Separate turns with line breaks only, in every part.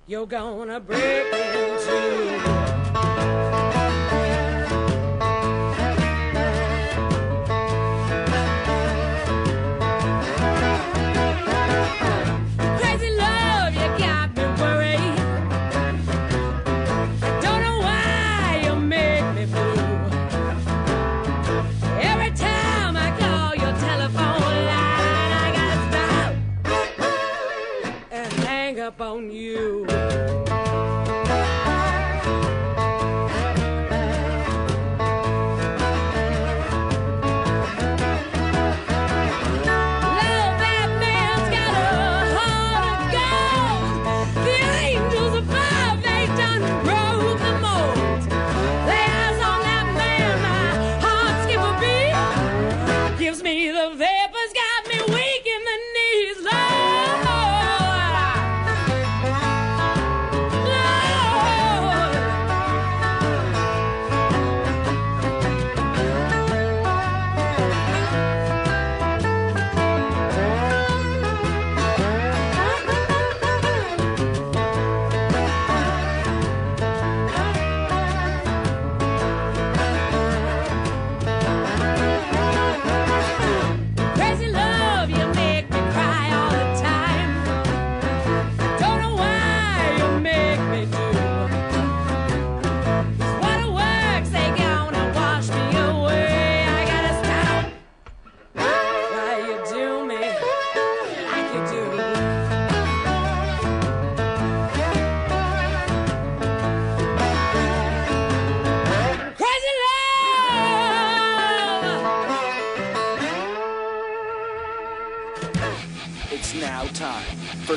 you're gonna break into. On you.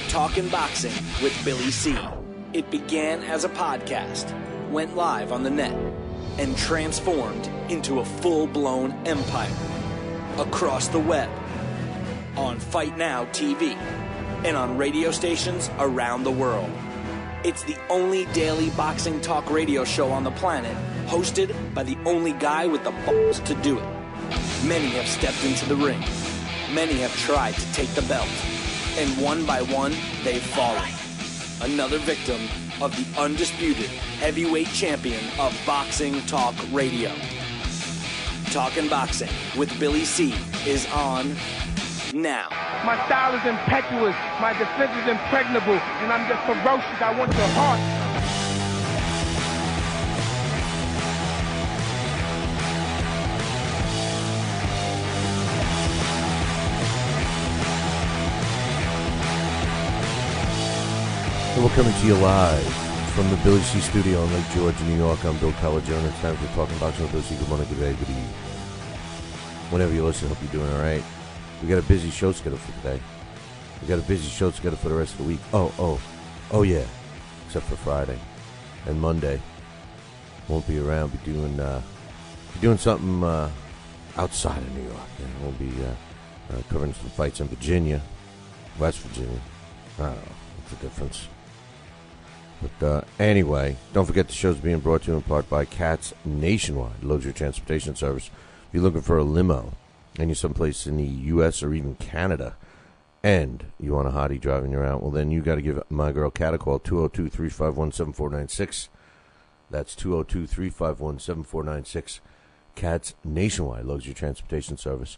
Talkin' Boxing with Billy C. It began as a podcast, went live on the net, and transformed into a full-blown empire. Across the web, on Fight Now TV, and on radio stations around the world. It's the only daily boxing talk radio show on the planet, hosted by the only guy with the balls to do it. Many have stepped into the ring. Many have tried to take the belt. And one by one, they've fallen. Another victim of the undisputed heavyweight champion of boxing talk radio. Talkin' Boxing with Billy C. is on now.
My style is impetuous, my defense is impregnable, and I'm just ferocious. I want your heart.
We're coming to you live from the Billy C studio in Lake George, New York. I'm Bill Pelliger, and it's time for Talking Boxing with Billy C. Good morning, good day, good evening. Whenever you listen, hope you're doing all right. We got a busy show scheduled for today. We got a busy show scheduled for the rest of the week. Oh yeah. Except for Friday and Monday. Won't be around. Be doing something outside of New York. Yeah, we'll be covering some fights in Virginia, West Virginia. I don't know. What's the difference? But anyway, don't forget the show's being brought to you in part by Cats Nationwide, luxury transportation service. If you're looking for a limo and you're someplace in the U.S. or even Canada and you want a hottie driving you around, well, then you got to give my girl Cat a call, 202-351-7496. That's 202-351-7496. Cats Nationwide, luxury transportation service.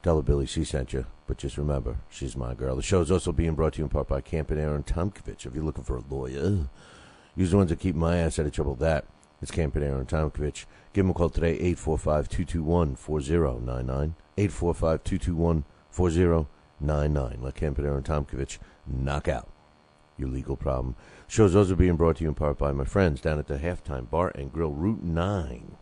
Tell her Billy C sent you, but just remember, she's my girl. The show is also being brought to you in part by Camp and Aaron Tomkovich. If you're looking for a lawyer, use the ones that keep my ass out of trouble. That is Camp and Aaron Tomkovich. Give them a call today, 845-221-4099. 845-221-4099. Let Camp and Aaron Tomkovich knock out your legal problem. The show is also being brought to you in part by my friends down at the Halftime Bar and Grill, Route 9,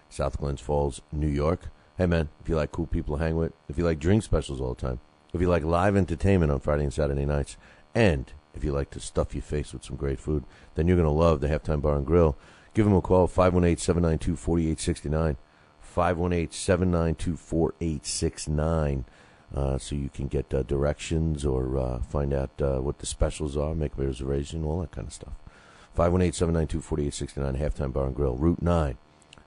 South Glens Falls, New York. Hey, man, if you like cool people to hang with, if you like drink specials all the time, if you like live entertainment on Friday and Saturday nights, and if you like to stuff your face with some great food, then you're going to love the Halftime Bar and Grill. Give them a call, 518-792-4869, 518-792-4869, so you can get directions or find out what the specials are, make a reservation, all that kind of stuff. 518-792-4869, Halftime Bar and Grill, Route 9.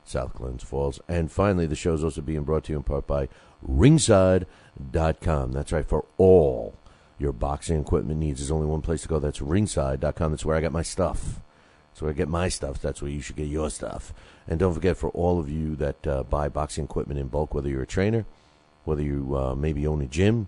South Glens Falls. And finally, the show is also being brought to you in part by Ringside.com. That's right, for all your boxing equipment needs, there's only one place to go. That's ringside.com. That's where I got my stuff. That's where I get my stuff. That's where you should get your stuff. And don't forget, for all of you that buy boxing equipment in bulk, whether you're a trainer, whether you maybe own a gym,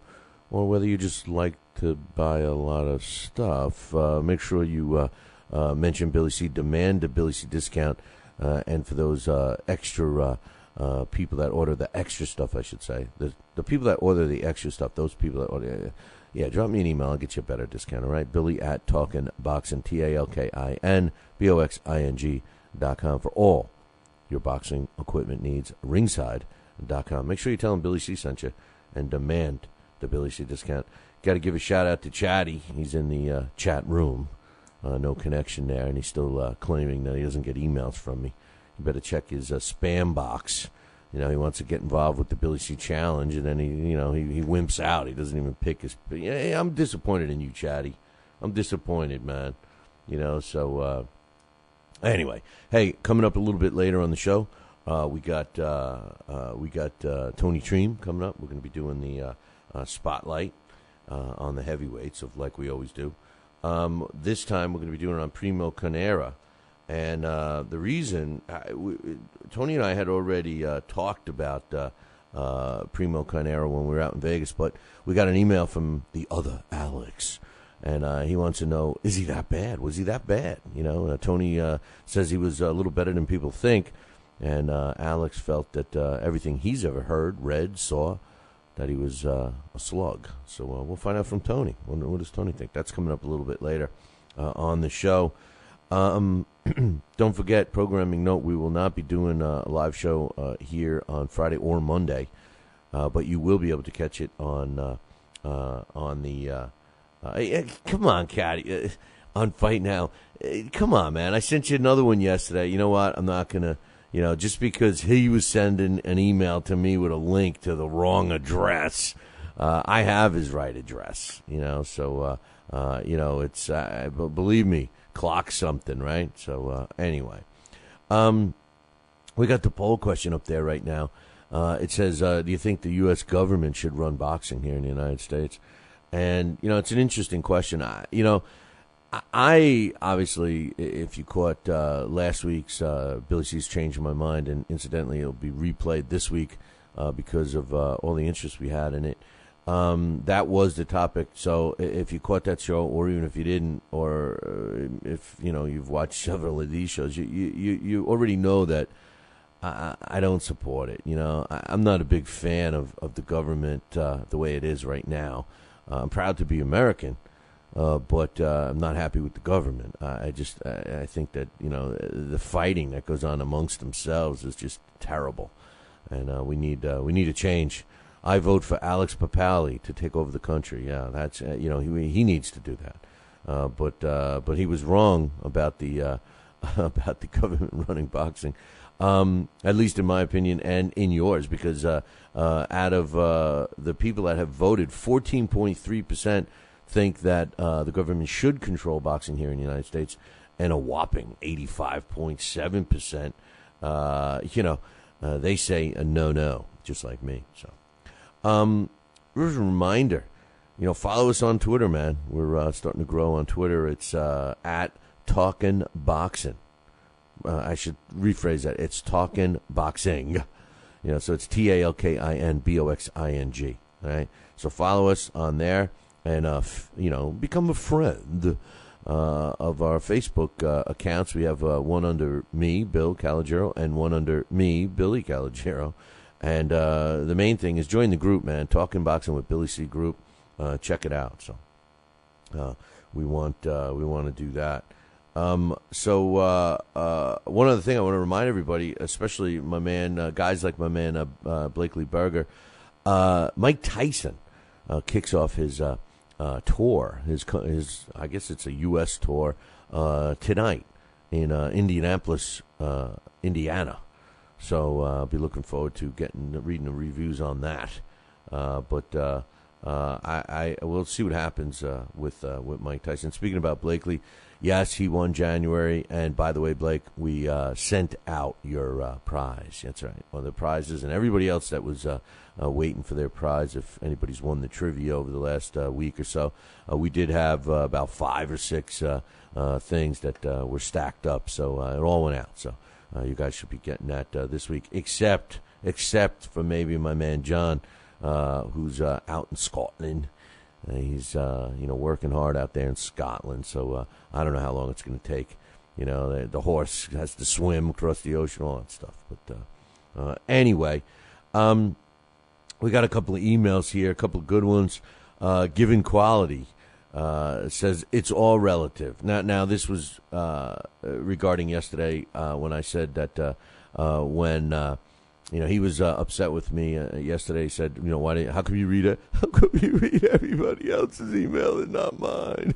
or whether you just like to buy a lot of stuff, make sure you mention Billy C. Demand a Billy C. discount. And for those extra people that order the extra stuff, I should say, the people that order the extra stuff, those people that order, drop me an email. I'll get you a better discount, all right? Billy at TalkinBoxing, TalkinBoxing.com for all your boxing equipment needs, ringside.com. Make sure you tell them Billy C. sent you and demand the Billy C. discount. Got to give a shout-out to Chatty. He's in the chat room. No connection there, and he's still claiming that he doesn't get emails from me. You better check his spam box. He wants to get involved with the Billy C. Challenge, and then he wimps out. He doesn't even pick his. Hey, I'm disappointed in you, Chatty. I'm disappointed, man. So anyway, hey, coming up a little bit later on the show, we got Tony Treem coming up. We're going to be doing the spotlight on the heavyweights, like we always do. This time we're going to be doing it on Primo Carnera. And the reason, Tony and I had already talked about Primo Carnera when we were out in Vegas, but we got an email from the other Alex, and he wants to know, is he that bad? Was he that bad? Tony says he was a little better than people think, and Alex felt that everything he's ever heard, read, saw, that he was a slug. So we'll find out from Tony. What does Tony think? That's coming up a little bit later on the show. Don't forget, programming note, we will not be doing a live show here on Friday or Monday, but you will be able to catch it on the come on, Catty, on Fight Now. Come on, man. I sent you another one yesterday. You know what? I'm not going to, just because he was sending an email to me with a link to the wrong address, I have his right address, so, it's, believe me, clock something, right? So, anyway, we got the poll question up there right now. It says, do you think the U.S. government should run boxing here in the United States? And, it's an interesting question. I obviously, if you caught last week's Billy C's Changing My Mind, and incidentally, it'll be replayed this week because of all the interest we had in it. That was the topic. So if you caught that show, or even if you didn't, or if you've watched several of these shows, you already know that I don't support it. I'm not a big fan of the government the way it is right now. I'm proud to be American. But I'm not happy with the government. I think that the fighting that goes on amongst themselves is just terrible, and we need a change. I vote for Alex Papali to take over the country. Yeah, that's he needs to do that. But he was wrong about the about the government running boxing, at least in my opinion and in yours, because out of the people that have voted, 14.3%. think that the government should control boxing here in the United States, and a whopping 85.7%, they say a no, just like me. So, here's a reminder, follow us on Twitter, man. We're starting to grow on Twitter. It's at Talkin' Boxing. I should rephrase that. It's Talkin' Boxing. So it's TalkinBoxing. All right. So follow us on there. And, become a friend of our Facebook accounts. We have one under me, Bill Calogero, and one under me, Billy Calogero. And the main thing is join the group, man. Talking Boxing with Billy C Group. Check it out. So we want to do that. So one other thing I want to remind everybody, especially my man, guys like my man Blakely Berger, Mike Tyson kicks off his tour, his I guess it's a U.S. tour tonight in Indianapolis, Indiana. So I'll be looking forward to reading the reviews on that. But I will see what happens with Mike Tyson. Speaking about Blakely, yes, he won January. And by the way, Blake, we sent out your prize. That's right. One of the prizes, and everybody else that was waiting for their prize, if anybody's won the trivia over the last week or so, we did have about 5 or 6 things that were stacked up. So it all went out. So you guys should be getting that this week, except for maybe my man John, who's out in Scotland. He's working hard out there in Scotland. So I don't know how long it's going to take. The horse has to swim across the ocean, all that stuff. But anyway, we got a couple of emails here, a couple of good ones. Given Quality says it's all relative. Now this was regarding yesterday when I said that when he was upset with me yesterday. He said, how come you read it? How come you read everybody else's email and not mine?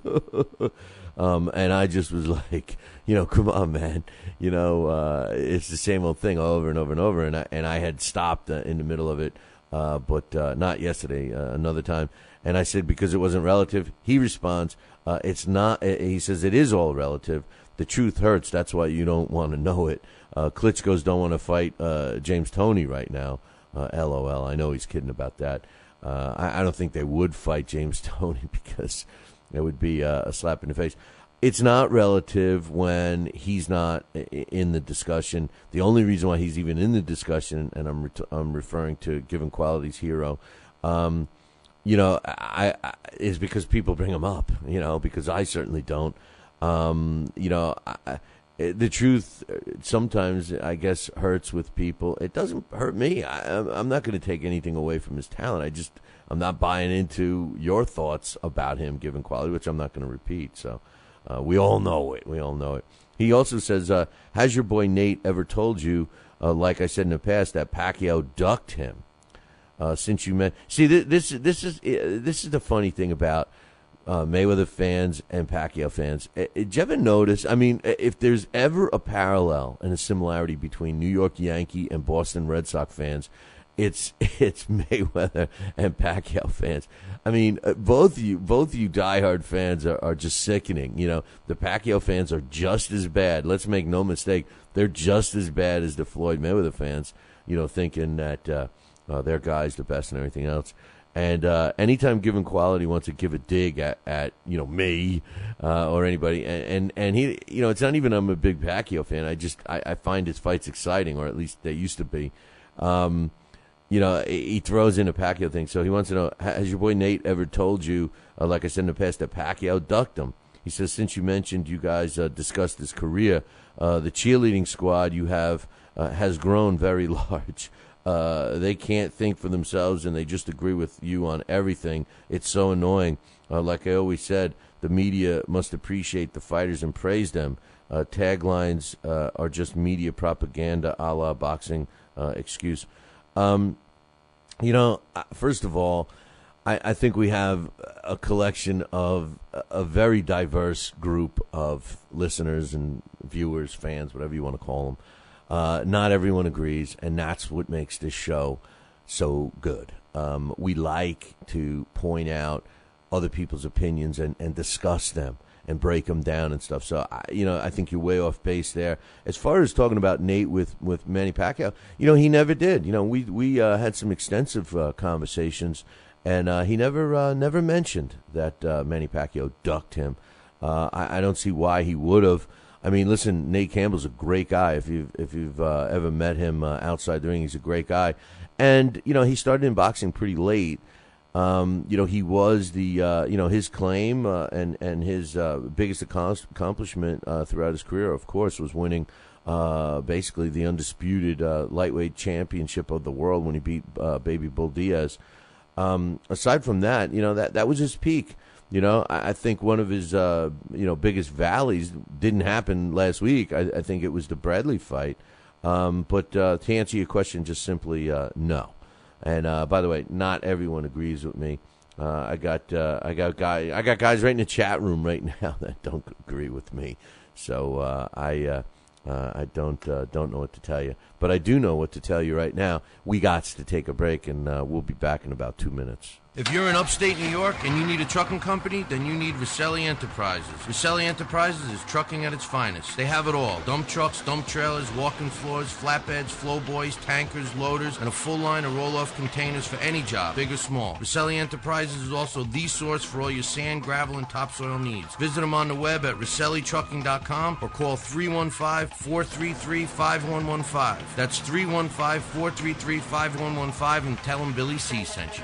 And I just was like, come on, man. It's the same old thing over and over and over. And I had stopped in the middle of it, but not yesterday, another time. And I said, because it wasn't relative. He responds, it's not. He says, it is all relative. The truth hurts. That's why you don't want to know it. Klitschko's don't want to fight James Toney right now. LOL. I know he's kidding about that. I don't think they would fight James Toney because it would be a slap in the face. It's not relative when he's not in the discussion. The only reason why he's even in the discussion, and I'm referring to Given Quality's hero, is because people bring him up. Because I certainly don't. The truth sometimes, I guess, hurts with people. It doesn't hurt me. I'm not going to take anything away from his talent. I'm not buying into your thoughts about him, Given Quality, which I'm not going to repeat. So we all know it. He also says, has your boy Nate ever told you, like I said in the past, that Pacquiao ducked him? Since you met, see, this is the funny thing about Mayweather fans and Pacquiao fans. Did you ever notice? I mean, if there's ever a parallel and a similarity between New York Yankee and Boston Red Sox fans, it's Mayweather and Pacquiao fans. I mean, both of you diehard fans are just sickening. The Pacquiao fans are just as bad. Let's make no mistake; they're just as bad as the Floyd Mayweather fans. Thinking that their guy's the best and everything else. And anytime Given Quality wants to give a dig at me or anybody, and he, it's not even I'm a big Pacquiao fan. I find his fights exciting, or at least they used to be. He throws in a Pacquiao thing. So he wants to know, has your boy Nate ever told you, like I said in the past, that Pacquiao ducked him? He says, since you mentioned you guys discussed his career, the cheerleading squad you have has grown very large. They can't think for themselves, and they just agree with you on everything. It's so annoying. Like I always said, the media must appreciate the fighters and praise them. Taglines are just media propaganda, a la boxing excuse. First of all, I think we have a collection of a very diverse group of listeners and viewers, fans, whatever you want to call them. Not everyone agrees, and that's what makes this show so good. We like to point out other people's opinions and discuss them and break them down and stuff. So, I think you're way off base there. As far as talking about Nate with Manny Pacquiao, he never did. We had some extensive conversations, and he never mentioned that Manny Pacquiao ducked him. I don't see why he would have. I mean, listen, Nate Campbell's a great guy. If you've ever met him outside the ring, he's a great guy. And, he started in boxing pretty late. He was his claim and his biggest accomplishment throughout his career, of course, was winning basically the undisputed lightweight championship of the world when he beat Baby Bull Diaz. Aside from that, that was his peak. I think one of his, biggest valleys didn't happen last week. I think it was the Bradley fight. But to answer your question, just simply no. And by the way, not everyone agrees with me. I got guys right in the chat room right now that don't agree with me. So I don't know what to tell you, but I do know what to tell you right now. We got to take a break, and we'll be back in about 2 minutes.
If you're in upstate New York and you need a trucking company, then you need Rosselli Enterprises. Rosselli Enterprises is trucking at its finest. They have it all. Dump trucks, dump trailers, walk-in floors, flatbeds, flowboys, tankers, loaders, and a full line of roll-off containers for any job, big or small. Rosselli Enterprises is also the source for all your sand, gravel, and topsoil needs. Visit them on the web at RosselliTrucking.com or call 315-433-5115. That's 315-433-5115 and tell them Billy C sent you.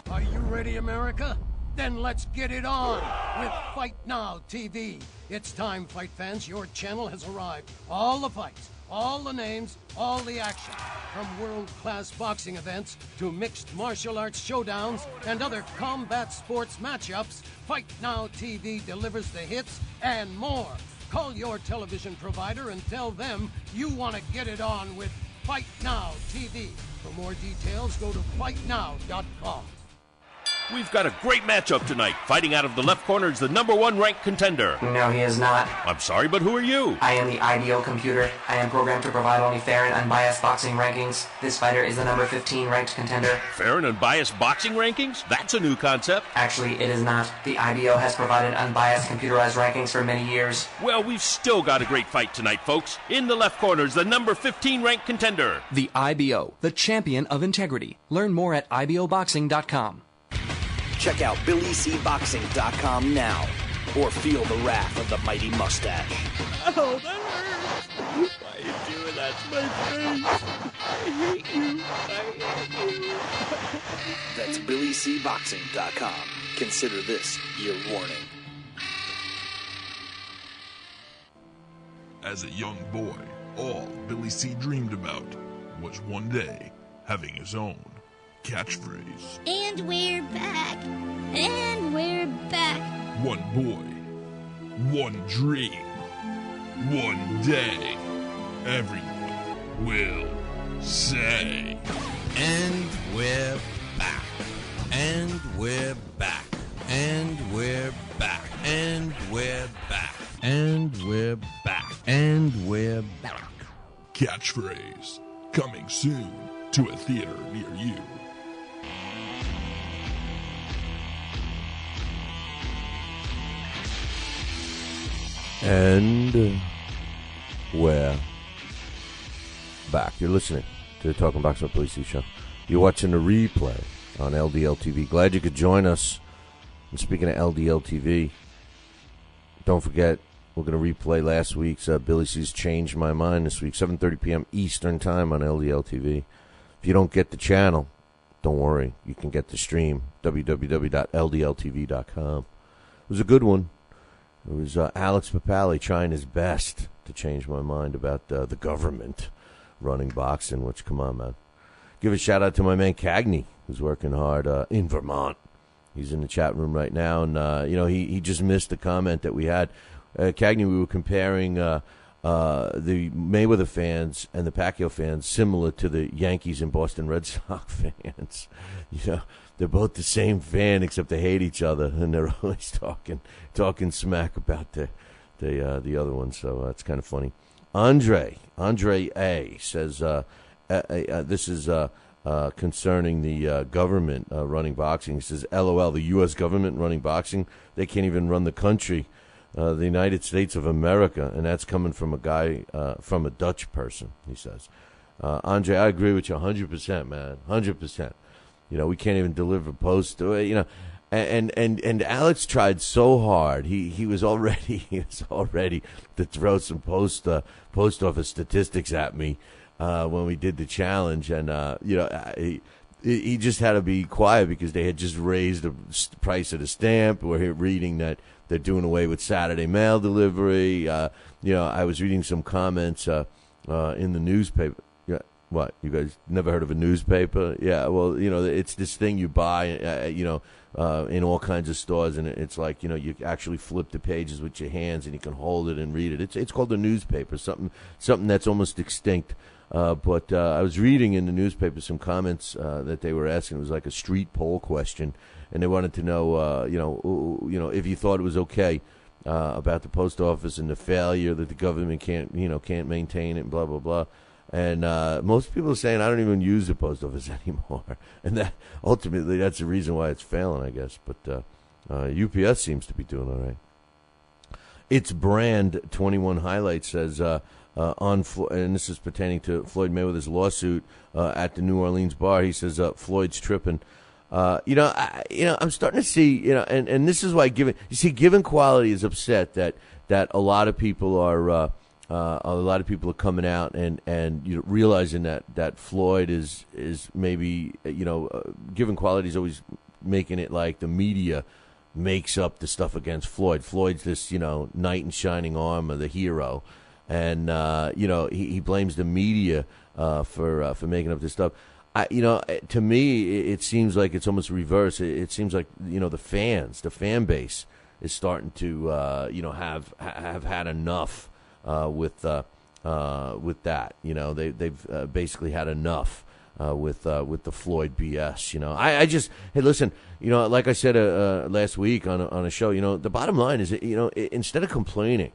Are you ready, America? Then let's get it on with Fight Now TV. It's time, fight fans. Your channel has arrived. All the fights, all the names, all the action. From world-class boxing events to mixed martial arts showdowns and other combat sports matchups, Fight Now TV delivers the hits and more. Call your television provider and tell them you want to get it on with Fight Now TV. For more details, go to fightnow.com.
We've got a great matchup tonight. Fighting out of the left corner is the #1 ranked contender.
No, he is not.
I'm sorry, but who are you?
I am the IDO computer. I am programmed to provide only fair and unbiased boxing rankings. This fighter is the number 15 ranked contender.
Fair and unbiased boxing rankings? That's a new concept.
Actually, it is not. The IDO has provided unbiased computerized rankings for many years.
Well, we've still got a great fight tonight, folks. In the left corner is the number 15 ranked contender.
The IBO, the champion of integrity. Learn more at IBOBoxing.com.
Check out BillyCBoxing.com now, or feel the wrath of the mighty mustache.
Oh, that hurts. Why are you doing that to my face? I hate you. I hate you.
That's BillyCBoxing.com. Consider this your warning.
As a young boy, all Billy C dreamed about was one day having his own catchphrase.
And we're back. And we're back.
One boy, one dream, one day, everyone will say.
And we're back. And we're back. And we're back. And we're back. And we're back. And we're back.
Catchphrase coming soon to a theater near you.
And we're back. You're listening to the Talking Boxing with Billy C show. You're watching the replay on LDL TV. Glad you could join us. And speaking of LDL TV, don't forget, we're going to replay last week's Billy C's Changed My Mind this week, 7:30 p.m. Eastern Time on LDL TV. If you don't get the channel, don't worry. You can get the stream, www.ldltv.com. It was a good one. It was Alex Papali trying his best to change my mind about the government running boxing, which, come on, man. Give a shout-out to my man Cagney, who's working hard in Vermont. He's in the chat room right now, and, he just missed the comment that we had. Cagney, we were comparing the Mayweather fans and the Pacquiao fans similar to the Yankees and Boston Red Sox fans. They're both the same fan, except they hate each other, and they're always talking smack about the other one. So it's kind of funny. Andre A says this is concerning the government running boxing. He says, "LOL, the U.S. government running boxing, they can't even run the country, the United States of America," and that's coming from a guy from a Dutch person. He says, Andre, I agree with you 100%, man, 100%. We can't even deliver post. And Alex tried so hard. He was already to throw some post office statistics at me when we did the challenge, and he just had to be quiet because they had just raised the price of the stamp. We're reading that they're doing away with Saturday mail delivery. I was reading some comments in the newspaper. What, you guys never heard of a newspaper? Yeah, well, it's this thing you buy, in all kinds of stores, and it's like, you actually flip the pages with your hands and you can hold it and read it. It's called a newspaper, something that's almost extinct. But I was reading in the newspaper some comments that they were asking. It was like a street poll question, and they wanted to know, if you thought it was okay about the post office and the failure that the government can't maintain it, and blah blah blah. And most people are saying I don't even use the post office anymore, and that ultimately that's the reason why it's failing, I guess. But UPS seems to be doing all right. Its brand 21 Highlights says and this is pertaining to Floyd Mayweather's lawsuit at the New Orleans bar. He says Floyd's tripping. I'm starting to see, and this is why Given Quality is upset that a lot of people are coming out and realizing that Floyd is maybe Given Quality is always making it like the media makes up the stuff against Floyd. Floyd's this knight in shining armor, the hero, and he blames the media for making up this stuff. To me, it seems like it's almost reverse. It seems like the fan base is starting to have had enough with that. They've basically had enough with the Floyd BS. Hey, listen. Like I said last week on a show. The bottom line is, instead of complaining.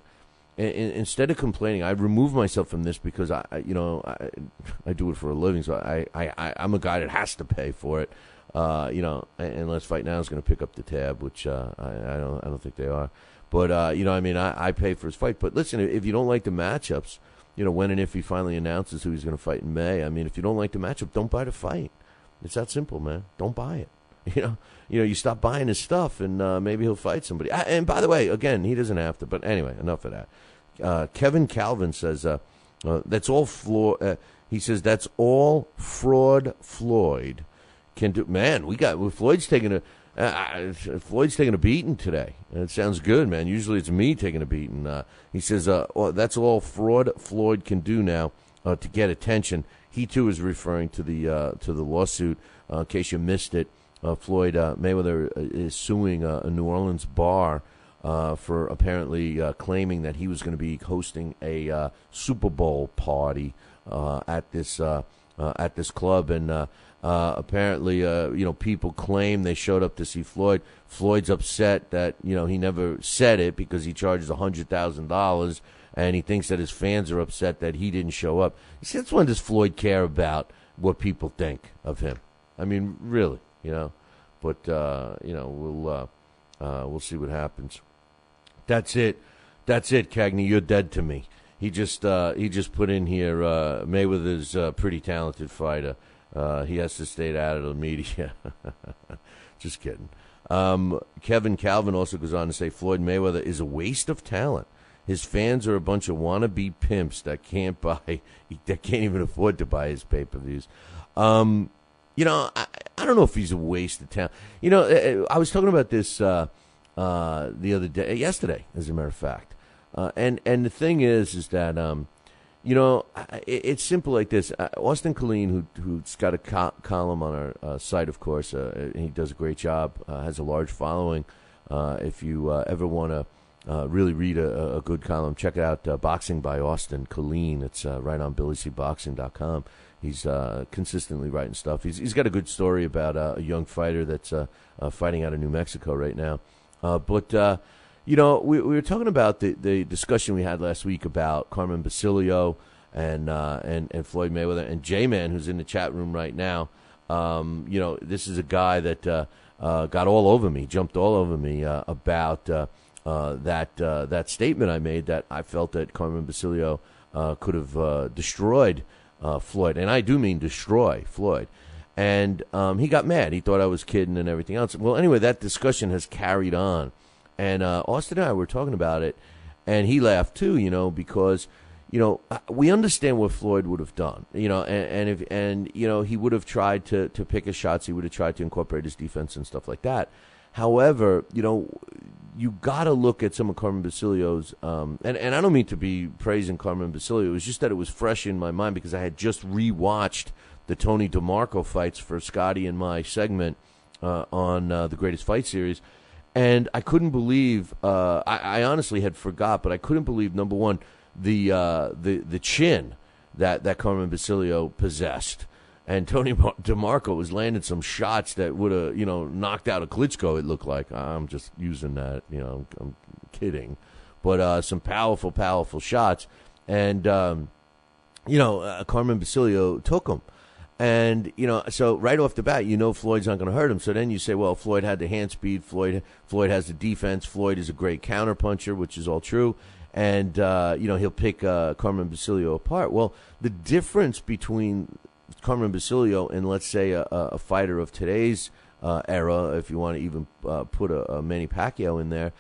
I remove myself from this because I do it for a living, so I'm a guy that has to pay for it. Unless Fight Now is going to pick up the tab, which I don't think they are. But I pay for his fight. But listen, if you don't like the matchups, when and if he finally announces who he's going to fight in May, if you don't like the matchup, don't buy the fight. It's that simple, man. Don't buy it. You stop buying his stuff, and maybe he'll fight somebody. And by the way, again, he doesn't have to. But anyway, enough of that. Kevin Calvin says that's all he says that's all fraud. Floyd can do. Man, Floyd's taking a beating today. And it sounds good, man. Usually it's me taking a beating. He says that's all fraud Floyd can do now to get attention. He too is referring to the lawsuit. In case you missed it, Floyd Mayweather is suing a New Orleans bar for apparently claiming that he was going to be hosting a Super Bowl party at this club, and apparently people claim they showed up to see Floyd. Floyd's upset that he never said it because he charges $100,000, and he thinks that his fans are upset that he didn't show up. You see, that's when does Floyd care about what people think of him? Really, But we'll see what happens. That's it, Cagney. You're dead to me. He just put in here Mayweather's a pretty talented fighter. He has to stay out of the media. Just kidding. Kevin Calvin also goes on to say Floyd Mayweather is a waste of talent. His fans are a bunch of wannabe pimps that can't even afford to buy his pay-per-views. I don't know if he's a waste of talent. I was talking about this the other day, yesterday, as a matter of fact. And the thing is that it's simple like this. Austin Colleen, who's got a column on our site, of course, he does a great job. Has a large following. If you ever want to really read a good column, check it out. Boxing by Austin Colleen. It's right on BillyCBoxing.com. He's consistently writing stuff. He's got a good story about a young fighter that's fighting out of New Mexico right now. But we were talking about the discussion we had last week about Carmen Basilio and Floyd Mayweather and J-Man, who's in the chat room right now. This is a guy that got all over me, jumped all over me about that statement I made that I felt that Carmen Basilio could have destroyed Floyd, and I do mean destroy Floyd. And he got mad. He thought I was kidding and everything else. Well, anyway, that discussion has carried on. And Austin and I were talking about it, and he laughed too, because, we understand what Floyd would have done, and he would have tried to pick his shots. He would have tried to incorporate his defense and stuff like that. However, you got to look at some of Carmen Basilio's, and I don't mean to be praising Carmen Basilio. It was just that it was fresh in my mind because I had just rewatched the Tony DeMarco fights for Scotty and my segment on the Greatest Fight Series. And I couldn't believe, I honestly had forgot, but I couldn't believe, number one, the chin that Carmen Basilio possessed. And Tony DeMarco was landing some shots that would have, knocked out a Klitschko, it looked like. I'm just using that, I'm kidding. But some powerful, powerful shots. And, Carmen Basilio took him. And, so right off the bat, Floyd's not going to hurt him. So then you say, well, Floyd had the hand speed. Floyd has the defense. Floyd is a great counterpuncher, which is all true. And, he'll pick Carmen Basilio apart. Well, the difference between Carmen Basilio and, let's say, a fighter of today's era, if you want to even put a Manny Pacquiao in there,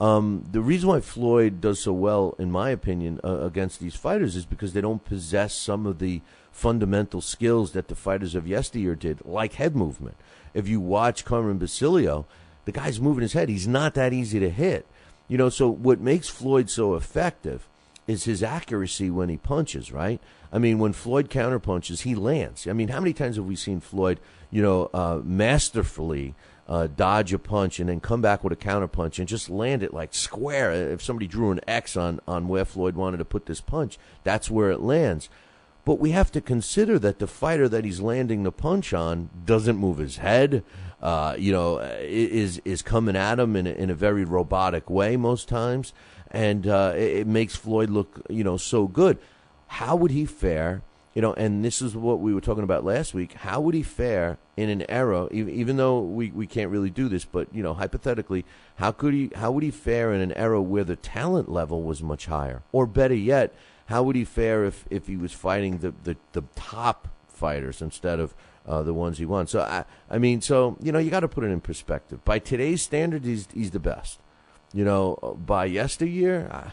the reason why Floyd does so well, in my opinion, against these fighters is because they don't possess some of the fundamental skills that the fighters of yesteryear did, like head movement. If you watch Carmen Basilio, the guy's moving his head. He's not that easy to hit. So what makes Floyd so effective is his accuracy when he punches, right? I mean, when Floyd counterpunches, he lands. I mean, how many times have we seen Floyd, masterfully dodge a punch and then come back with a counterpunch and just land it like square? If somebody drew an X on where Floyd wanted to put this punch, that's where it lands. But we have to consider that the fighter that he's landing the punch on doesn't move his head, is coming at him in a very robotic way most times, and it makes Floyd look, so good. How would he fare? And this is what we were talking about last week. How would he fare in an era, even though we can't really do this, but, hypothetically, how would he fare in an era where the talent level was much higher? Or better yet, how would he fare if he was fighting the top fighters instead of the ones he won? So, you got to put it in perspective. By today's standards, he's the best. By yesteryear,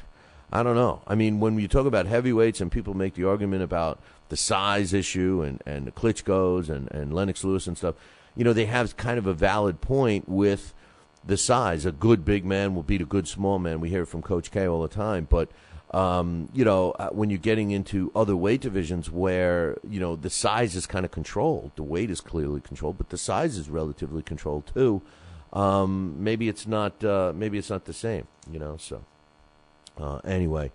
I don't know. I mean, when you talk about heavyweights and people make the argument about the size issue and the Klitschko's and Lennox Lewis and stuff, they have kind of a valid point with the size. A good big man will beat a good small man. We hear it from Coach K all the time. But when you're getting into other weight divisions where, the size is kind of controlled, the weight is clearly controlled, but the size is relatively controlled too. Maybe it's not the same, so anyway,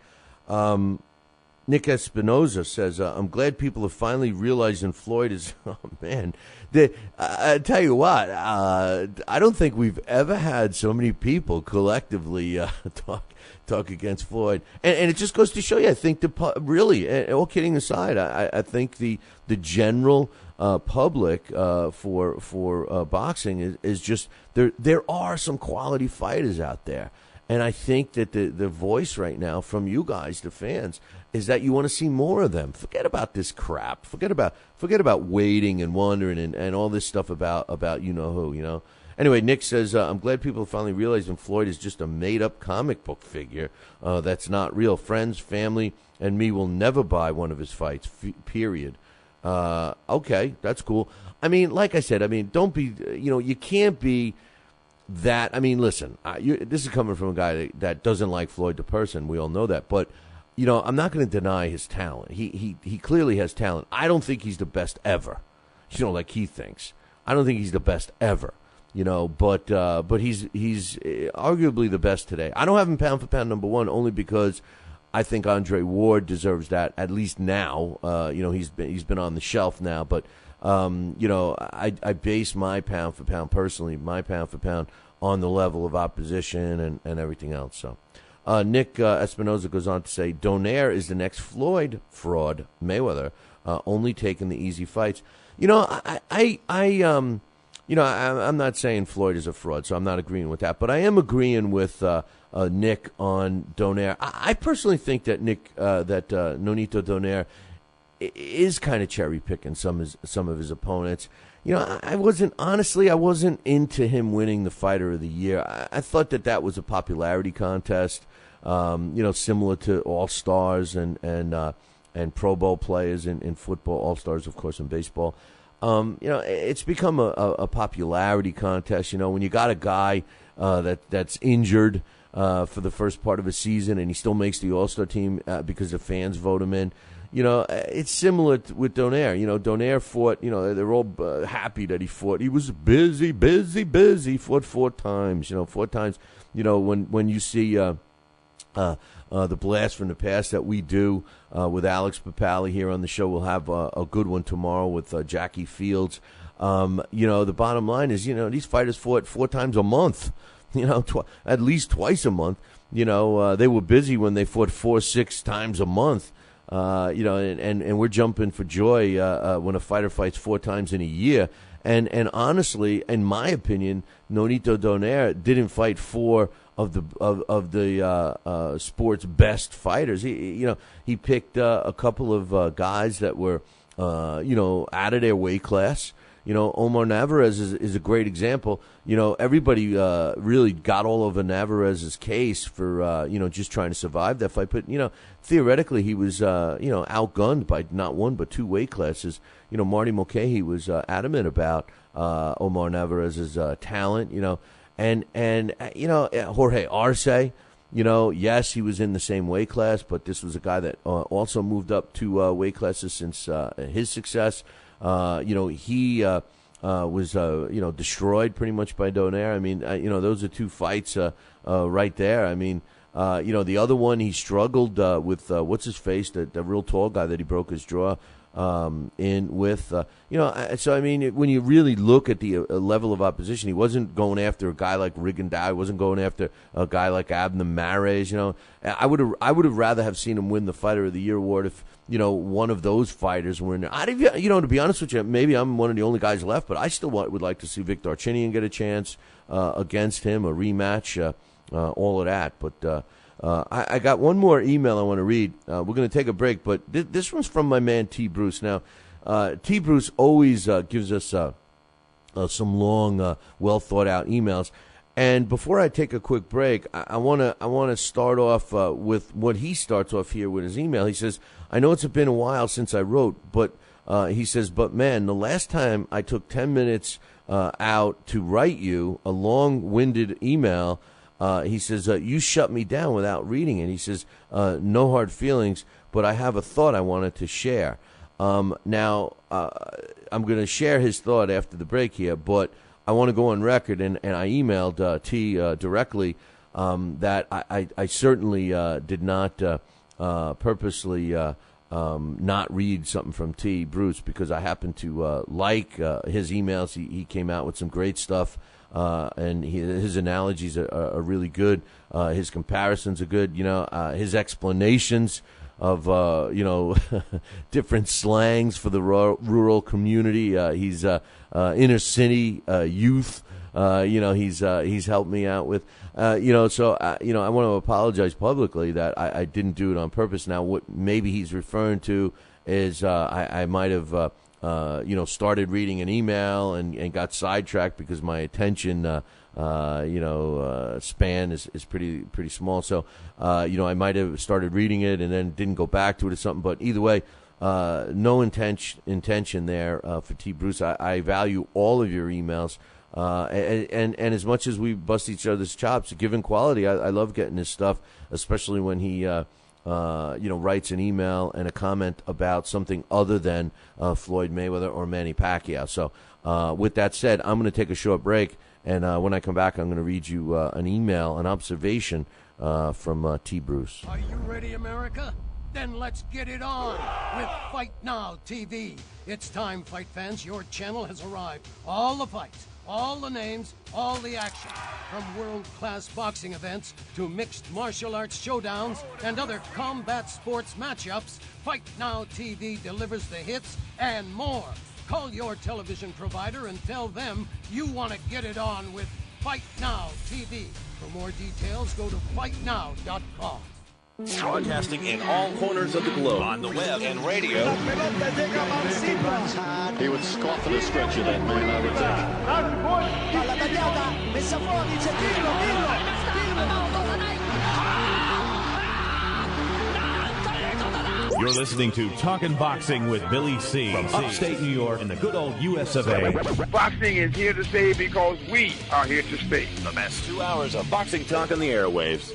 Nick Espinoza says, I'm glad people are finally realizing Floyd is, oh man, I tell you what, I don't think we've ever had so many people collectively talk against Floyd. And it just goes to show you, I think really, all kidding aside, I think the general public for boxing is just, there are some quality fighters out there. And I think that the voice right now from you guys, the fans, is that you want to see more of them. Forget about this crap. Forget about waiting and wondering and all this stuff about who. Anyway, Nick says, I'm glad people are finally realizing Floyd is just a made-up comic book figure that's not real. Friends, family, and me will never buy one of his fights, period. Okay, that's cool. I mean, like I said, don't be, you can't be that. I mean, listen, this is coming from a guy that doesn't like Floyd the person. We all know that. But, I'm not going to deny his talent. He clearly has talent. I don't think he's the best ever, like he thinks. I don't think he's the best ever, but he's arguably the best today. I don't have him pound for pound number one only because I think Andre Ward deserves that, at least now. He's been on the shelf now, but I base my pound for pound on the level of opposition and everything else. So, Nick Espinoza goes on to say, Donaire is the next Floyd fraud, Mayweather, only taking the easy fights. I'm not saying Floyd is a fraud, so I'm not agreeing with that, but I am agreeing with Nick on Donaire. I personally think that Nonito Donaire is kind of cherry picking some of his opponents. I wasn't into him winning the Fighter of the Year. I thought that was a popularity contest, similar to All Stars and Pro Bowl players in football, All Stars, of course, in baseball. It's become a popularity contest. When you got a guy that's injured for the first part of a season and he still makes the All-Star team because the fans vote him in. It's similar with Donaire. Donaire fought, they're all happy that he fought. He was busy. He fought 4 times, 4 times. When you see the blast from the past that we do with Alex Papali here on the show, we'll have a good one tomorrow with Jackie Fields. The bottom line is, these fighters fought 4 times a month, at least twice a month. They were busy when they fought 4-6 times a month. and we're jumping for joy when a fighter fights 4 times in a year. And honestly, in my opinion, Nonito Donaire didn't fight 4 of the sport's best fighters. He picked a couple of guys that were out of their weight class. Omar Navarez is a great example. Everybody really got all over Navarez's case for just trying to survive that fight. But theoretically, he was outgunned by not 1 but 2 weight classes. Marty Mulcahy was adamant about Omar Navarez's talent. And Jorge Arce. Yes, he was in the same weight class, but this was a guy that also moved up 2 weight classes since his success. He was destroyed pretty much by Donaire. I mean, those are 2 fights right there. I mean, the other one he struggled with what's his face, the real tall guy that he broke his jaw in with. So I mean, when you really look at the level of opposition, he wasn't going after a guy like Rigondeaux. He wasn't going after a guy like Abner Mares. I would have rather have seen him win the Fighter of the Year award if one of those fighters were in there. To be honest with you, maybe I'm one of the only guys left, but I still would like to see Victor Archinian get a chance against him, a rematch, all of that. But I got one more email I want to read. We're going to take a break, but this one's from my man T. Bruce. Now, T. Bruce always gives us some long, well thought out emails. And before I take a quick break, I want to start off with what he starts off here with his email. He says, "I know it's been a while since I wrote, but he says, but man, the last time I took 10 minutes out to write you a long-winded email." He says, you shut me down without reading it. He says, no hard feelings, but I have a thought I wanted to share. Now, I'm going to share his thought after the break here, but I want to go on record, and I emailed T directly that I certainly did not purposely not read something from T. Bruce, because I happen to like his emails. He came out with some great stuff. And his analogies are really good. His comparisons are good. His explanations of different slangs for the rural community. He's inner city youth. He's helped me out with. So I want to apologize publicly that I didn't do it on purpose. Now, what maybe he's referring to is I might have. Started reading an email and got sidetracked because my attention, span is pretty small. So, I might have started reading it and then didn't go back to it or something. But either way, no intention there for T. Bruce. I value all of your emails. And as much as we bust each other's chops, given quality, I love getting his stuff, especially when he writes an email and a comment about something other than Floyd Mayweather or Manny Pacquiao. So with that said, I'm going to take a short break, and when I come back, I'm going to read you an email, an observation from T. Bruce.
Are you ready, America? Then let's get it on with Fight Now TV. It's time, fight fans. Your channel has arrived. All the fights, all the names, all the action. From world-class boxing events to mixed martial arts showdowns and other combat sports matchups, Fight Now TV delivers the hits and more. Call your television provider and tell them you want to get it on with Fight Now TV. For more details, go to fightnow.com.
Broadcasting in all corners of the globe, on the web and radio.
He would scoff at a stretch of that man, I would think.
You're listening to Talkin' Boxing with Billy C. From upstate New York in the good old US of A.
Boxing is here to stay because we are here to stay.
The best 2 hours of boxing talk on the airwaves.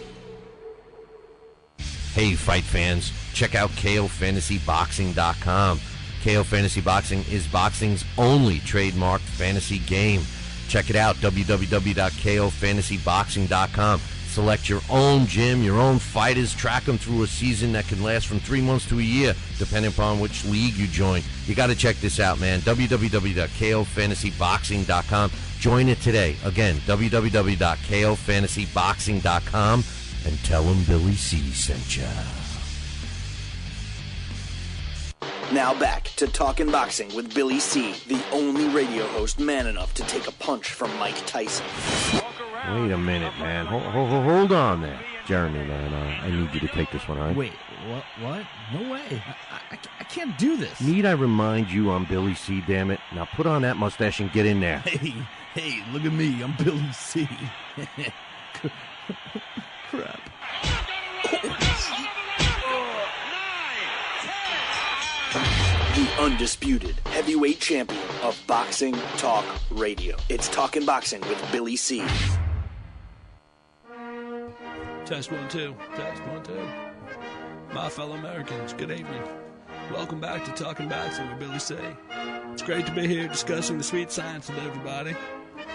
Hey, fight fans, check out KOFantasyBoxing.com. KO Fantasy Boxing is boxing's only trademarked fantasy game. Check it out, www.KOFantasyBoxing.com. Select your own gym, your own fighters, track them through a season that can last from 3 months to a year, depending upon which league you join. You got to check this out, man, www.KOFantasyBoxing.com. Join it today. Again, www.KOFantasyBoxing.com. And tell him Billy C sent ya.
Now back to Talkin' Boxing with Billy C., the only radio host man enough to take a punch from Mike Tyson.
Wait a minute, man. Hold on there. Jeremy, man, I need you to take this one, all right?
Wait, what? No way. I can't do this.
Need I remind you I'm Billy C., damn it? Now put on that mustache and get in there.
Hey, look at me. I'm Billy C. Crap.
The undisputed heavyweight champion of Boxing Talk Radio. It's Talkin' Boxing with Billy C.
Test 1 2. Test 1 2. My fellow Americans, good evening. Welcome back to Talkin' Boxing with Billy C. It's great to be here discussing the sweet science with everybody.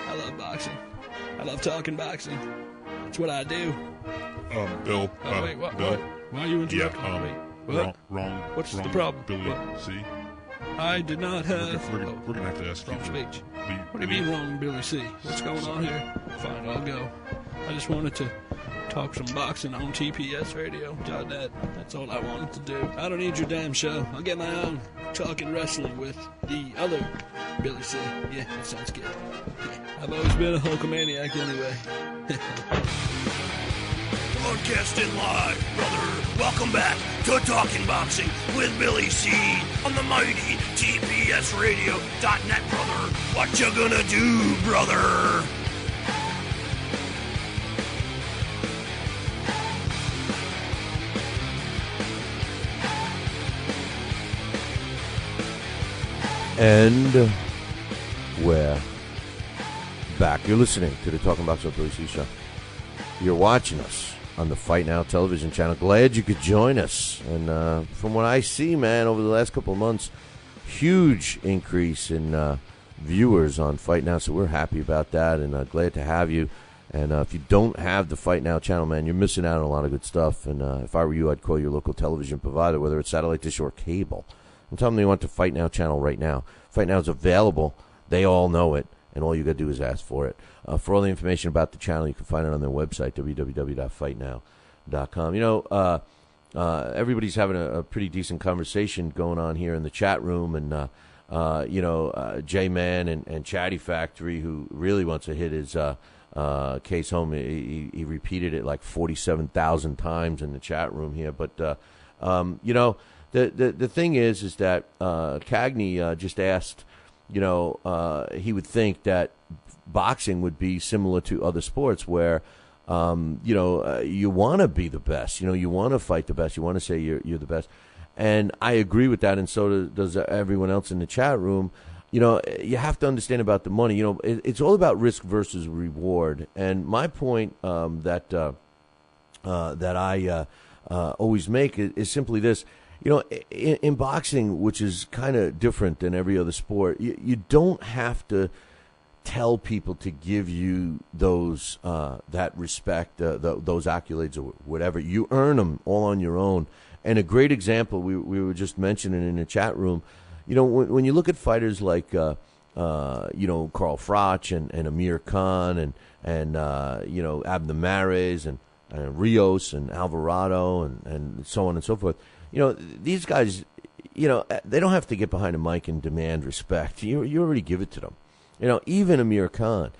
I love boxing. I love talking boxing. It's what I do.
Bill.
Oh, wait, what?
Bill.
Why are you interrupting me? What?
Wrong.
What's the problem?
Billy
What?
C.
I did not have...
We're gonna have to ask you.
Wrong speech.
Leave,
What do you mean wrong, Billy C? What's going on here? Fine, I'll go. I just wanted to talk some boxing on TPSradio.net. That's all I wanted to do. I don't need your damn show. I'll get my own talking wrestling with the other Billy C. Yeah, that sounds good. I've always been a Hulkamaniac anyway.
Broadcasting live, brother. Welcome back to Talking Boxing with Billy C. on the mighty TPSradio.net, brother. What you gonna do, brother?
And we're back. You're listening to the Talking Boxing with Billy C. show. You're watching us on the Fight Now television channel. Glad you could join us. And from what I see, man, over the last couple of months, huge increase in viewers on Fight Now. So we're happy about that and glad to have you. And if you don't have the Fight Now channel, man, you're missing out on a lot of good stuff. And if I were you, I'd call your local television provider, whether it's satellite dish or cable, and tell them they want the Fight Now channel right now. Fight Now is available. They all know it. And all you got to do is ask for it. For all the information about the channel, you can find it on their website, www.fightnow.com. You know, everybody's having a pretty decent conversation going on here in the chat room. And, J-Man and Chatty Factory, who really wants to hit his case home, he repeated it like 47,000 times in the chat room here. But, the thing is that Cagney just asked, he would think that boxing would be similar to other sports where, you want to be the best. You want to fight the best. You want to say you're the best. And I agree with that, and so does everyone else in the chat room. You have to understand about the money. It's all about risk versus reward. And my point that I always make is simply this. In boxing, which is kind of different than every other sport, you don't have to tell people to give you those that respect, those accolades or whatever. You earn them all on your own. And a great example we were just mentioning in the chat room, when you look at fighters like Carl Froch and Amir Khan and Abner Mares and Rios and Alvarado and so on and so forth. These guys, they don't have to get behind a mic and demand respect. You already give it to them. Even Amir Khan.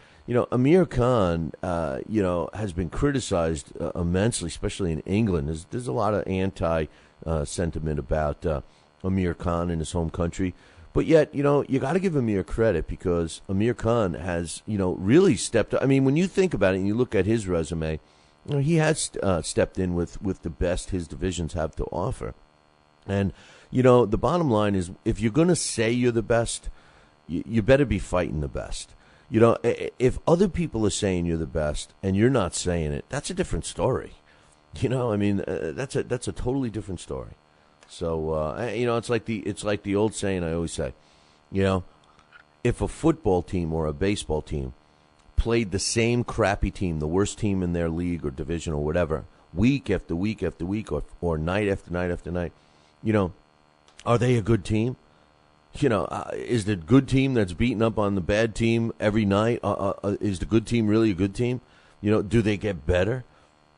Amir Khan, has been criticized immensely, especially in England. There's a lot of anti-sentiment about Amir Khan in his home country. But yet, you got to give Amir credit because Amir Khan has, really stepped up. I mean, when you think about it and you look at his resume, he has stepped in with the best his divisions have to offer. And, the bottom line is if you're going to say you're the best, you better be fighting the best. If other people are saying you're the best and you're not saying it, that's a different story. That's a totally different story. So, it's like the old saying I always say, if a football team or a baseball team played the same crappy team, the worst team in their league or division or whatever, week after week after week or night after night after night, are they a good team? Is the good team that's beating up on the bad team every night, is the good team really a good team? Do they get better?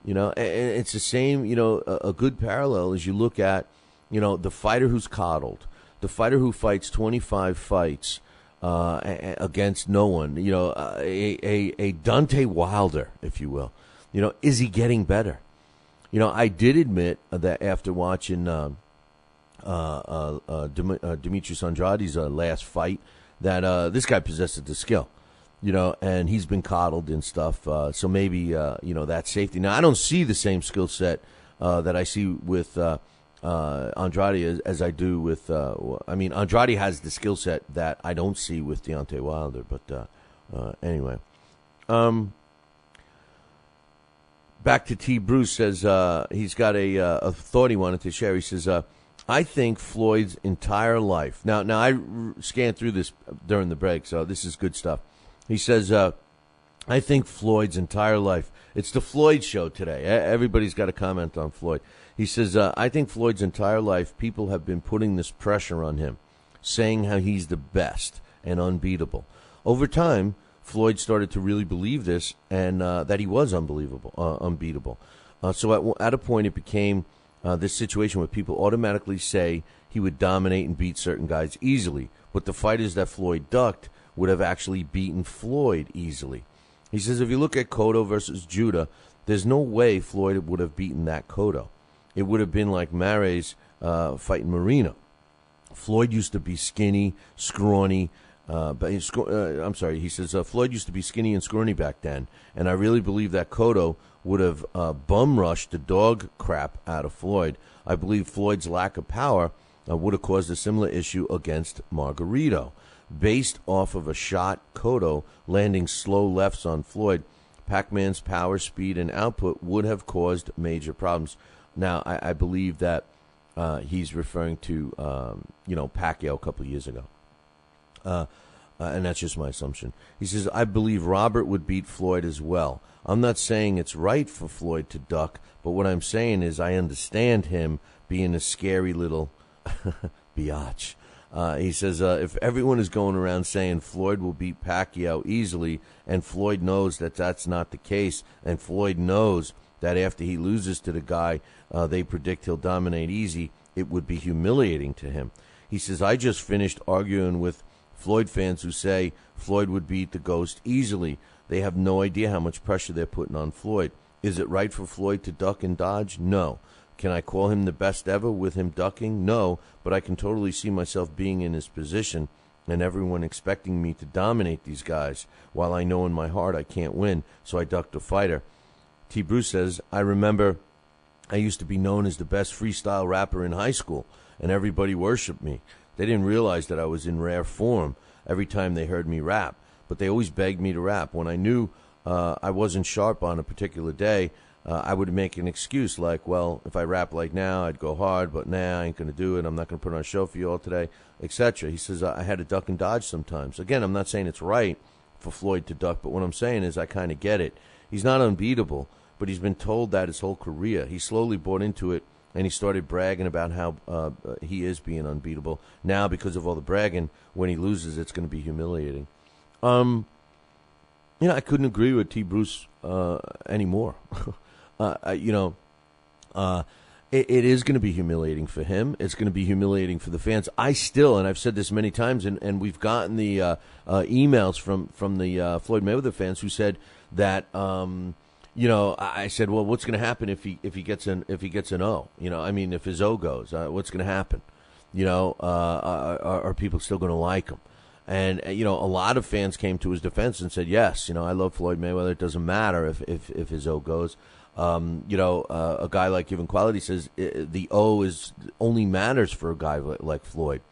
And it's the same, a good parallel as you look at, the fighter who's coddled, the fighter who fights 25 fights against no one, a Deontay Wilder, if you will, is he getting better? I did admit that after watching Demetrius Andrade's last fight, that this guy possesses the skill, and he's been coddled and stuff. So maybe that's safety. Now I don't see the same skill set that I see with Andrade as I do with. Andrade has the skill set that I don't see with Deontay Wilder. But anyway, back to T. Bruce says he's got a thought he wanted to share. He says, I think Floyd's entire life. Now I scanned through this during the break, so this is good stuff. He says, I think Floyd's entire life. It's the Floyd show today. Everybody's got a comment on Floyd. He says, I think Floyd's entire life, people have been putting this pressure on him, saying how he's the best and unbeatable. Over time, Floyd started to really believe this and that he was unbeatable. So at a point, it became this situation where people automatically say he would dominate and beat certain guys easily. But the fighters that Floyd ducked would have actually beaten Floyd easily. He says, if you look at Cotto versus Judah, there's no way Floyd would have beaten that Cotto. It would have been like Mares fighting Marino. Floyd used to be skinny, scrawny. He says, Floyd used to be skinny and scrawny back then, and I really believe that Cotto would have bum-rushed the dog crap out of Floyd. I believe Floyd's lack of power would have caused a similar issue against Margarito. Based off of a shot, Cotto landing slow lefts on Floyd, Pac-Man's power, speed, and output would have caused major problems. Now, I believe that he's referring to, Pacquiao a couple of years ago. And that's just my assumption. He says, I believe Robert would beat Floyd as well. I'm not saying it's right for Floyd to duck, but what I'm saying is I understand him being a scary little biatch. He says, if everyone is going around saying Floyd will beat Pacquiao easily, and Floyd knows that that's not the case, and Floyd knows that after he loses to the guy they predict he'll dominate easy, it would be humiliating to him. He says, I just finished arguing with Floyd fans who say Floyd would beat the Ghost easily. They have no idea how much pressure they're putting on Floyd. Is it right for Floyd to duck and dodge? No. Can I call him the best ever with him ducking? No, but I can totally see myself being in his position and everyone expecting me to dominate these guys, while I know in my heart I can't win, so I ducked a fighter. T. Bruce says, I remember I used to be known as the best freestyle rapper in high school, and everybody worshipped me. They didn't realize that I was in rare form every time they heard me rap, but they always begged me to rap. When I knew I wasn't sharp on a particular day, I would make an excuse like, well, if I rap like now, I'd go hard, but I ain't going to do it. I'm not going to put on a show for you all today, etc. He says, I had to duck and dodge sometimes. Again, I'm not saying it's right for Floyd to duck, but what I'm saying is I kind of get it. He's not unbeatable, but he's been told that his whole career. He slowly bought into it, and he started bragging about how he is being unbeatable. Now, because of all the bragging, when he loses, it's going to be humiliating. I couldn't agree with T. Bruce anymore. It is going to be humiliating for him. It's going to be humiliating for the fans. I still, and I've said this many times, and we've gotten the emails from the Floyd Mayweather fans who said that, I said, well, what's going to happen if he gets an O? If his O goes, what's going to happen? Are people still going to like him? And, a lot of fans came to his defense and said, yes, I love Floyd Mayweather. It doesn't matter if his O goes. A guy like Given Quality says the O only matters for a guy like Floyd.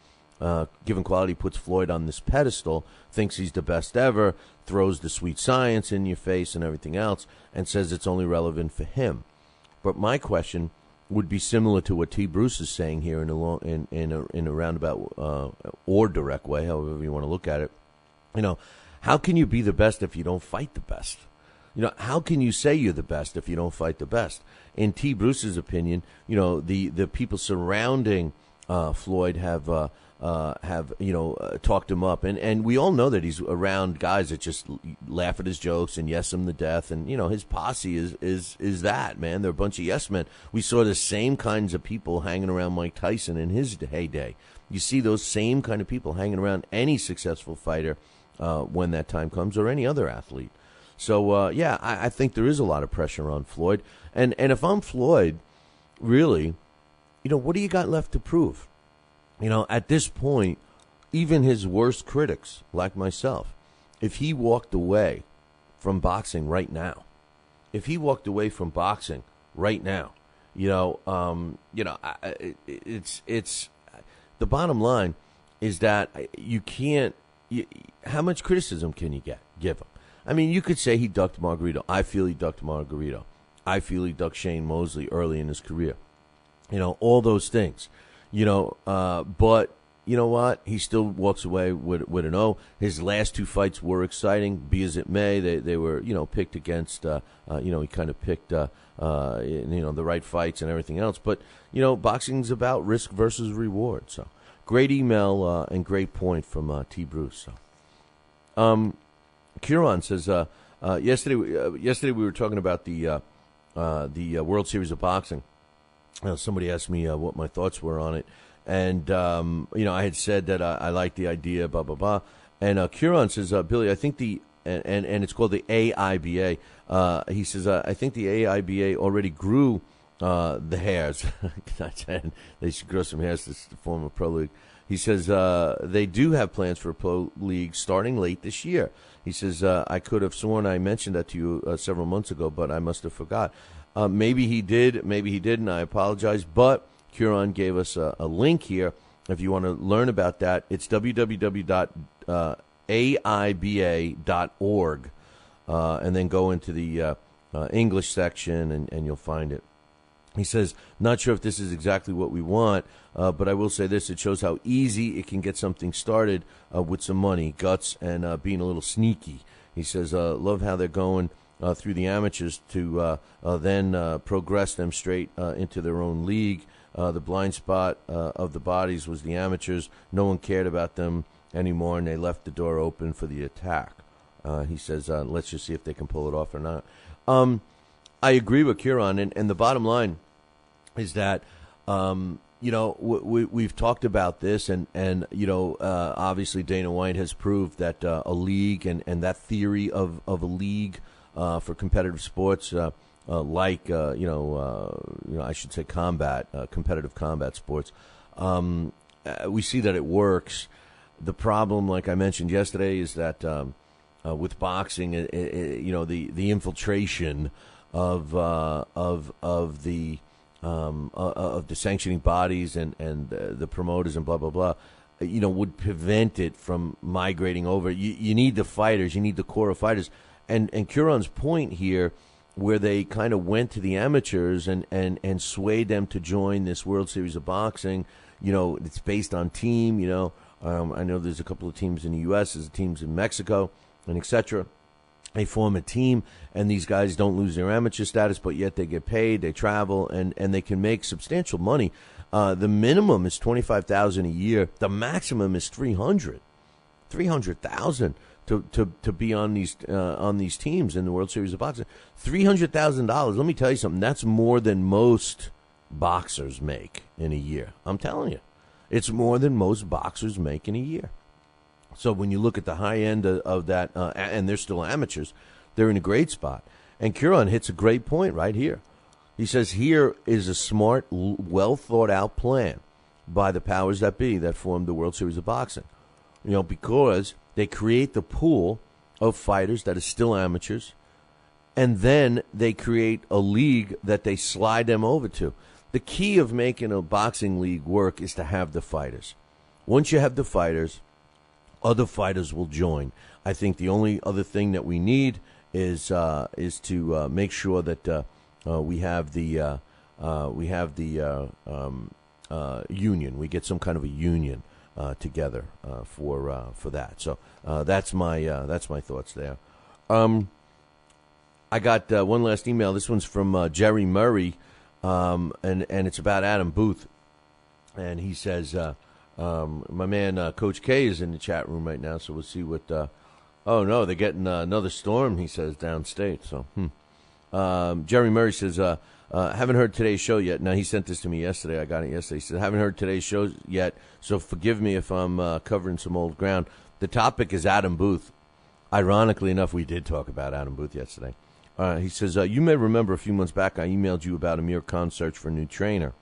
Given Quality puts Floyd on this pedestal, thinks he's the best ever, throws the sweet science in your face and everything else, and says it's only relevant for him. But my question would be similar to what T. Bruce is saying here in a roundabout or direct way, however you want to look at it. How can you be the best if you don't fight the best? How can you say you're the best if you don't fight the best? In T. Bruce's opinion, the people surrounding Floyd have have talked him up, and we all know that he's around guys that just laugh at his jokes and yes him to death, and his posse is that, man. They're a bunch of yes men. We saw the same kinds of people hanging around Mike Tyson in his heyday. You see those same kind of people hanging around any successful fighter when that time comes, or any other athlete. So I think there is a lot of pressure on Floyd, and if I'm Floyd, really, what do you got left to prove? At this point, even his worst critics, like myself, if he walked away from boxing right now, it's the bottom line is that you can't. How much criticism can you give him? I mean, you could say he ducked Margarito. I feel he ducked Margarito. I feel he ducked Shane Mosley early in his career. All those things. But you know what? He still walks away with an O. His last two fights were exciting, be as it may. They were, picked against, he kind of picked, the right fights and everything else. But, boxing's about risk versus reward. So great email and great point from T. Bruce. So, Kieran says, yesterday we were talking about the World Series of Boxing. Somebody asked me what my thoughts were on it, and I had said that I liked the idea, blah blah blah. And Kieran says, Billy, I think and it's called the AIBA. He says, I think the AIBA already grew the hairs. They should grow some hairs to form a pro league. He says they do have plans for a pro league starting late this year. He says, I could have sworn I mentioned that to you several months ago, but I must have forgot. Maybe he did, maybe he didn't. I apologize. But Kieran gave us a link here. If you want to learn about that, it's www.aiba.org. And then go into the English section, and you'll find it. He says, not sure if this is exactly what we want, but I will say this. It shows how easy it can get something started with some money, guts, and being a little sneaky. He says, love how they're going through the amateurs to then progress them straight into their own league. The blind spot of the bodies was the amateurs. No one cared about them anymore, and they left the door open for the attack. He says, let's just see if they can pull it off or not. I agree with Kieran, and the bottom line is that, we've talked about this, and obviously Dana White has proved that a league and that theory of a league for competitive sports, I should say competitive combat sports, we see that it works. The problem, like I mentioned yesterday, is that with boxing, the infiltration of the sanctioning bodies and the promoters and blah blah blah, would prevent it from migrating over. You need the fighters, you need the core of fighters, and Kieran's point here, where they kind of went to the amateurs and swayed them to join this World Series of Boxing. It's based on team. I know there's a couple of teams in the U.S., there's teams in Mexico, and etc. They form a team, and these guys don't lose their amateur status, but yet they get paid, they travel, and they can make substantial money. The minimum is $25,000 a year. The maximum is $300,000 to be on these teams in the World Series of Boxing. $300,000. Let me tell you something. That's more than most boxers make in a year. I'm telling you, it's more than most boxers make in a year. So when you look at the high end of that, and they're still amateurs, they're in a great spot. And Kieran hits a great point right here. He says here is a smart, well-thought-out plan by the powers that be that formed the World Series of Boxing. Because they create the pool of fighters that are still amateurs, and then they create a league that they slide them over to. The key of making a boxing league work is to have the fighters. Once you have the fighters, other fighters will join. I think the only other thing that we need is to make sure that we have the union. We get some kind of a union together for that. So that's my thoughts there. I got one last email. This one's from Jerry Murray, and it's about Adam Booth, and he says. My man Coach K is in the chat room right now, so we'll see what. Oh no, they're getting another storm. He says downstate. So, Jerry Murray says, haven't heard today's show yet. Now he sent this to me yesterday. I got it yesterday. He said, haven't heard today's show yet. So forgive me if I'm covering some old ground. The topic is Adam Booth. Ironically enough, we did talk about Adam Booth yesterday. He says, you may remember a few months back I emailed you about Amir Khan's search for a new trainer.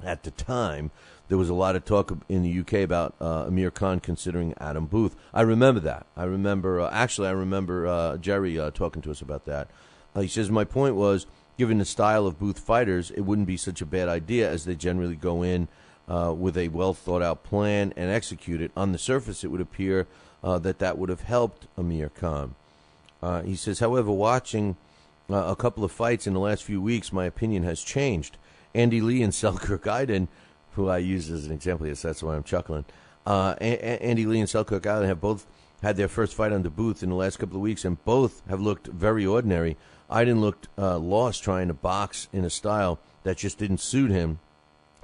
At the time, there was a lot of talk in the UK about Amir Khan considering Adam Booth. I remember that. I remember Jerry talking to us about that. He says, my point was, given the style of Booth fighters, it wouldn't be such a bad idea as they generally go in with a well-thought-out plan and execute it. On the surface, it would appear that would have helped Amir Khan. He says, however, watching a couple of fights in the last few weeks, my opinion has changed. Andy Lee and Selkirk Aydin, who I use as an example, yes, that's why I'm chuckling. Andy Lee and Selkirk Aydin have both had their first fight under Booth in the last couple of weeks, and both have looked very ordinary. Aydin looked lost trying to box in a style that just didn't suit him.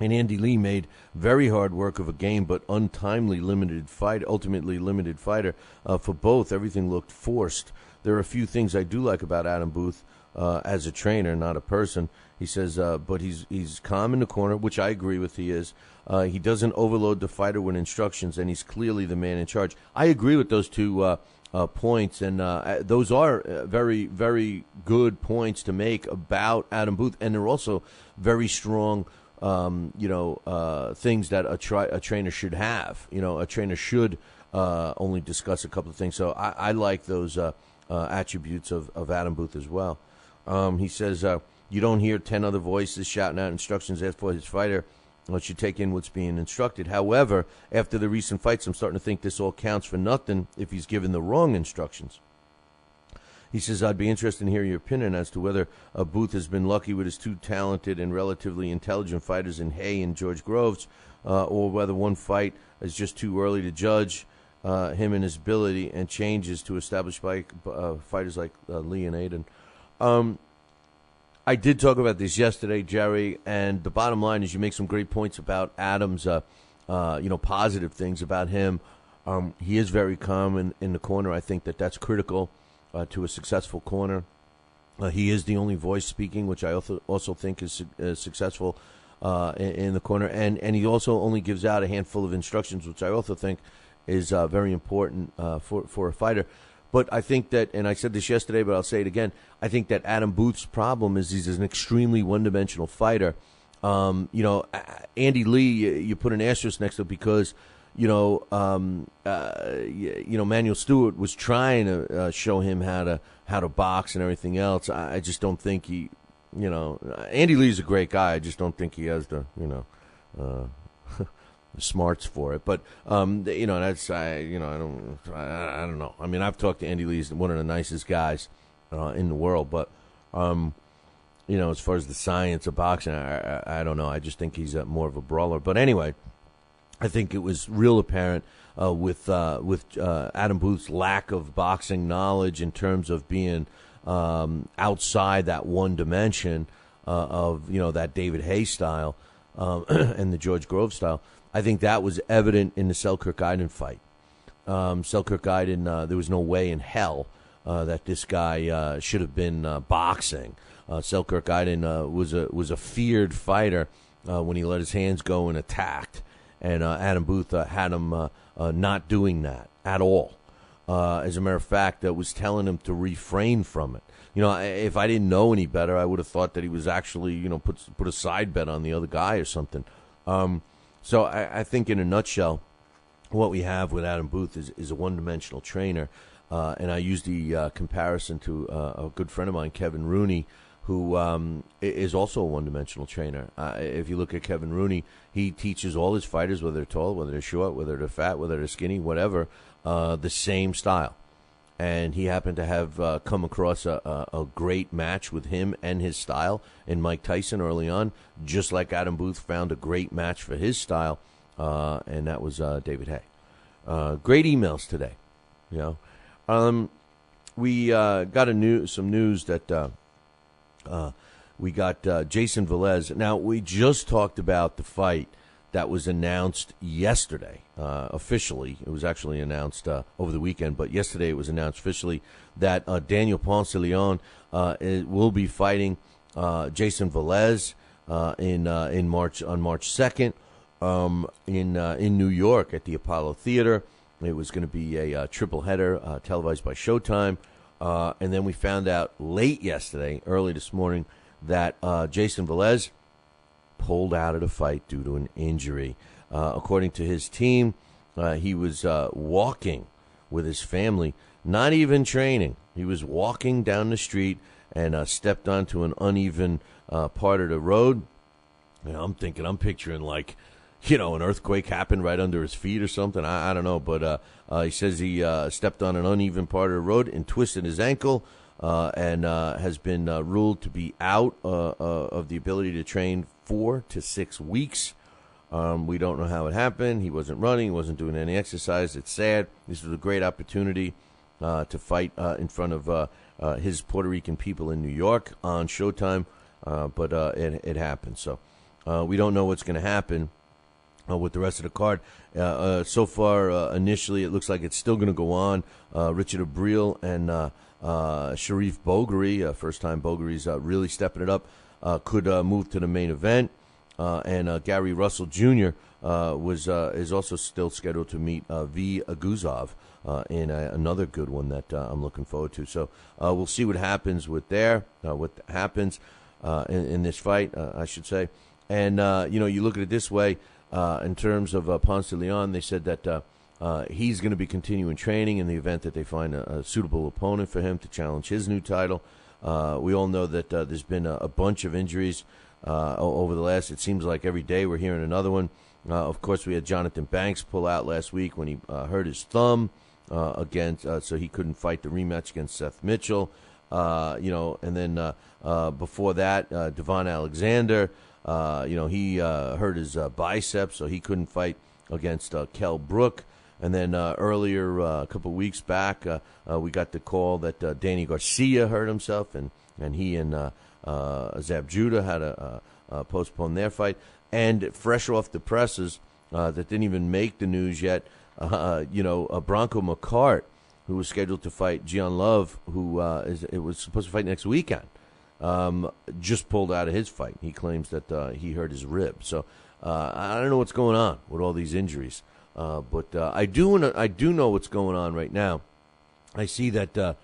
And Andy Lee made very hard work of a game, but ultimately limited fighter. For both, everything looked forced. There are a few things I do like about Adam Booth as a trainer, not a person. He says, but he's calm in the corner, which I agree with he is. He doesn't overload the fighter with instructions, and he's clearly the man in charge. I agree with those two points, and those are very, very good points to make about Adam Booth, and they're also very strong things that a trainer should have. A trainer should only discuss a couple of things. So I like those attributes of Adam Booth as well. He says, you don't hear 10 other voices shouting out instructions for his fighter. Unless you take in what's being instructed. However, after the recent fights, I'm starting to think this all counts for nothing if he's given the wrong instructions. He says, I'd be interested in hearing your opinion as to whether Booth has been lucky with his two talented and relatively intelligent fighters in Hay and George Groves, or whether one fight is just too early to judge him and his ability and changes to established fighters like Lee and Aydin. I did talk about this yesterday, Jerry, and the bottom line is you make some great points about Adam's, positive things about him. He is very calm in the corner. I think that's critical to a successful corner. He is the only voice speaking, which I also think is successful in the corner. And he also only gives out a handful of instructions, which I also think is very important for a fighter. But I think that, and I said this yesterday, but I'll say it again, I think that Adam Booth's problem is he's an extremely one-dimensional fighter. Andy Lee, you put an asterisk next to it because, Manuel Stewart was trying to show him how to box and everything else. I just don't think he, Andy Lee's a great guy. I just don't think he has the, smarts for it, but that's I don't know. I mean, I've talked to Andy Lee. He's one of the nicest guys in the world, but as far as the science of boxing, I don't know. I just think he's more of a brawler. But anyway, I think it was real apparent with Adam Booth's lack of boxing knowledge in terms of being outside that one dimension of that David Hay style and the George Grove style. I think that was evident in the Selkirk Aydin fight. Selkirk Aydin, there was no way in hell that this guy should have been boxing. Selkirk Aydin was a feared fighter when he let his hands go and attacked, and Adam Booth had him not doing that at all. As a matter of fact, was telling him to refrain from it. If I didn't know any better, I would have thought that he was actually, put a side bet on the other guy or something. So I think in a nutshell, what we have with Adam Booth is a one-dimensional trainer. And I use the comparison to a good friend of mine, Kevin Rooney, who is also a one-dimensional trainer. If you look at Kevin Rooney, he teaches all his fighters, whether they're tall, whether they're short, whether they're fat, whether they're skinny, whatever, the same style. And he happened to have come across a great match with him and his style in Mike Tyson early on, just like Adam Booth found a great match for his style, and that was David Hay. Great emails today. We got some news that we got Jason Velez. Now, we just talked about the fight that was announced yesterday officially. It was actually announced over the weekend, but yesterday it was announced officially that Daniel Ponce de Leon will be fighting Jason Velez in March on March 2nd in New York at the Apollo Theater. It was going to be a triple header televised by Showtime, and then we found out late yesterday, early this morning, that Jason Velez pulled out of the fight due to an injury. According to his team, he was walking with his family, not even training. He was walking down the street and stepped onto an uneven part of the road. You know, I'm picturing like, you know, an earthquake happened right under his feet or something. I don't know, but he says he stepped on an uneven part of the road and twisted his ankle and has been ruled to be out of the ability to train 4 to 6 weeks. We don't know how it happened. He wasn't running. He wasn't doing any exercise. It's sad. This was a great opportunity to fight in front of his Puerto Rican people in New York on Showtime, but it happened. So we don't know what's going to happen with the rest of the card. So far, initially, it looks like it's still going to go on. Richard Abril and Sharif Bogheri, first-time Bogheri's really stepping it up, could move to the main event. And Gary Russell Jr. is also still scheduled to meet V. Aguzov in another good one that I'm looking forward to. So we'll see what happens with what happens in this fight, I should say. And, you look at it this way, in terms of Ponce de Leon, they said that he's going to be continuing training in the event that they find a suitable opponent for him to challenge his new title. We all know that there's been a bunch of injuries over the last, it seems like every day we're hearing another one. Of course, we had Jonathan Banks pull out last week when he hurt his thumb so he couldn't fight the rematch against Seth Mitchell. And then before that, Devon Alexander, he hurt his biceps, so he couldn't fight against Kell Brook. And then earlier, a couple of weeks back, we got the call that Danny Garcia hurt himself, and he and Zab Judah had to postpone their fight. And fresh off the presses that didn't even make the news yet, Bronco McCart, who was scheduled to fight Gian Love, who it was supposed to fight next weekend, just pulled out of his fight. He claims that he hurt his rib. So I don't know what's going on with all these injuries, but I do know what's going on right now. I see that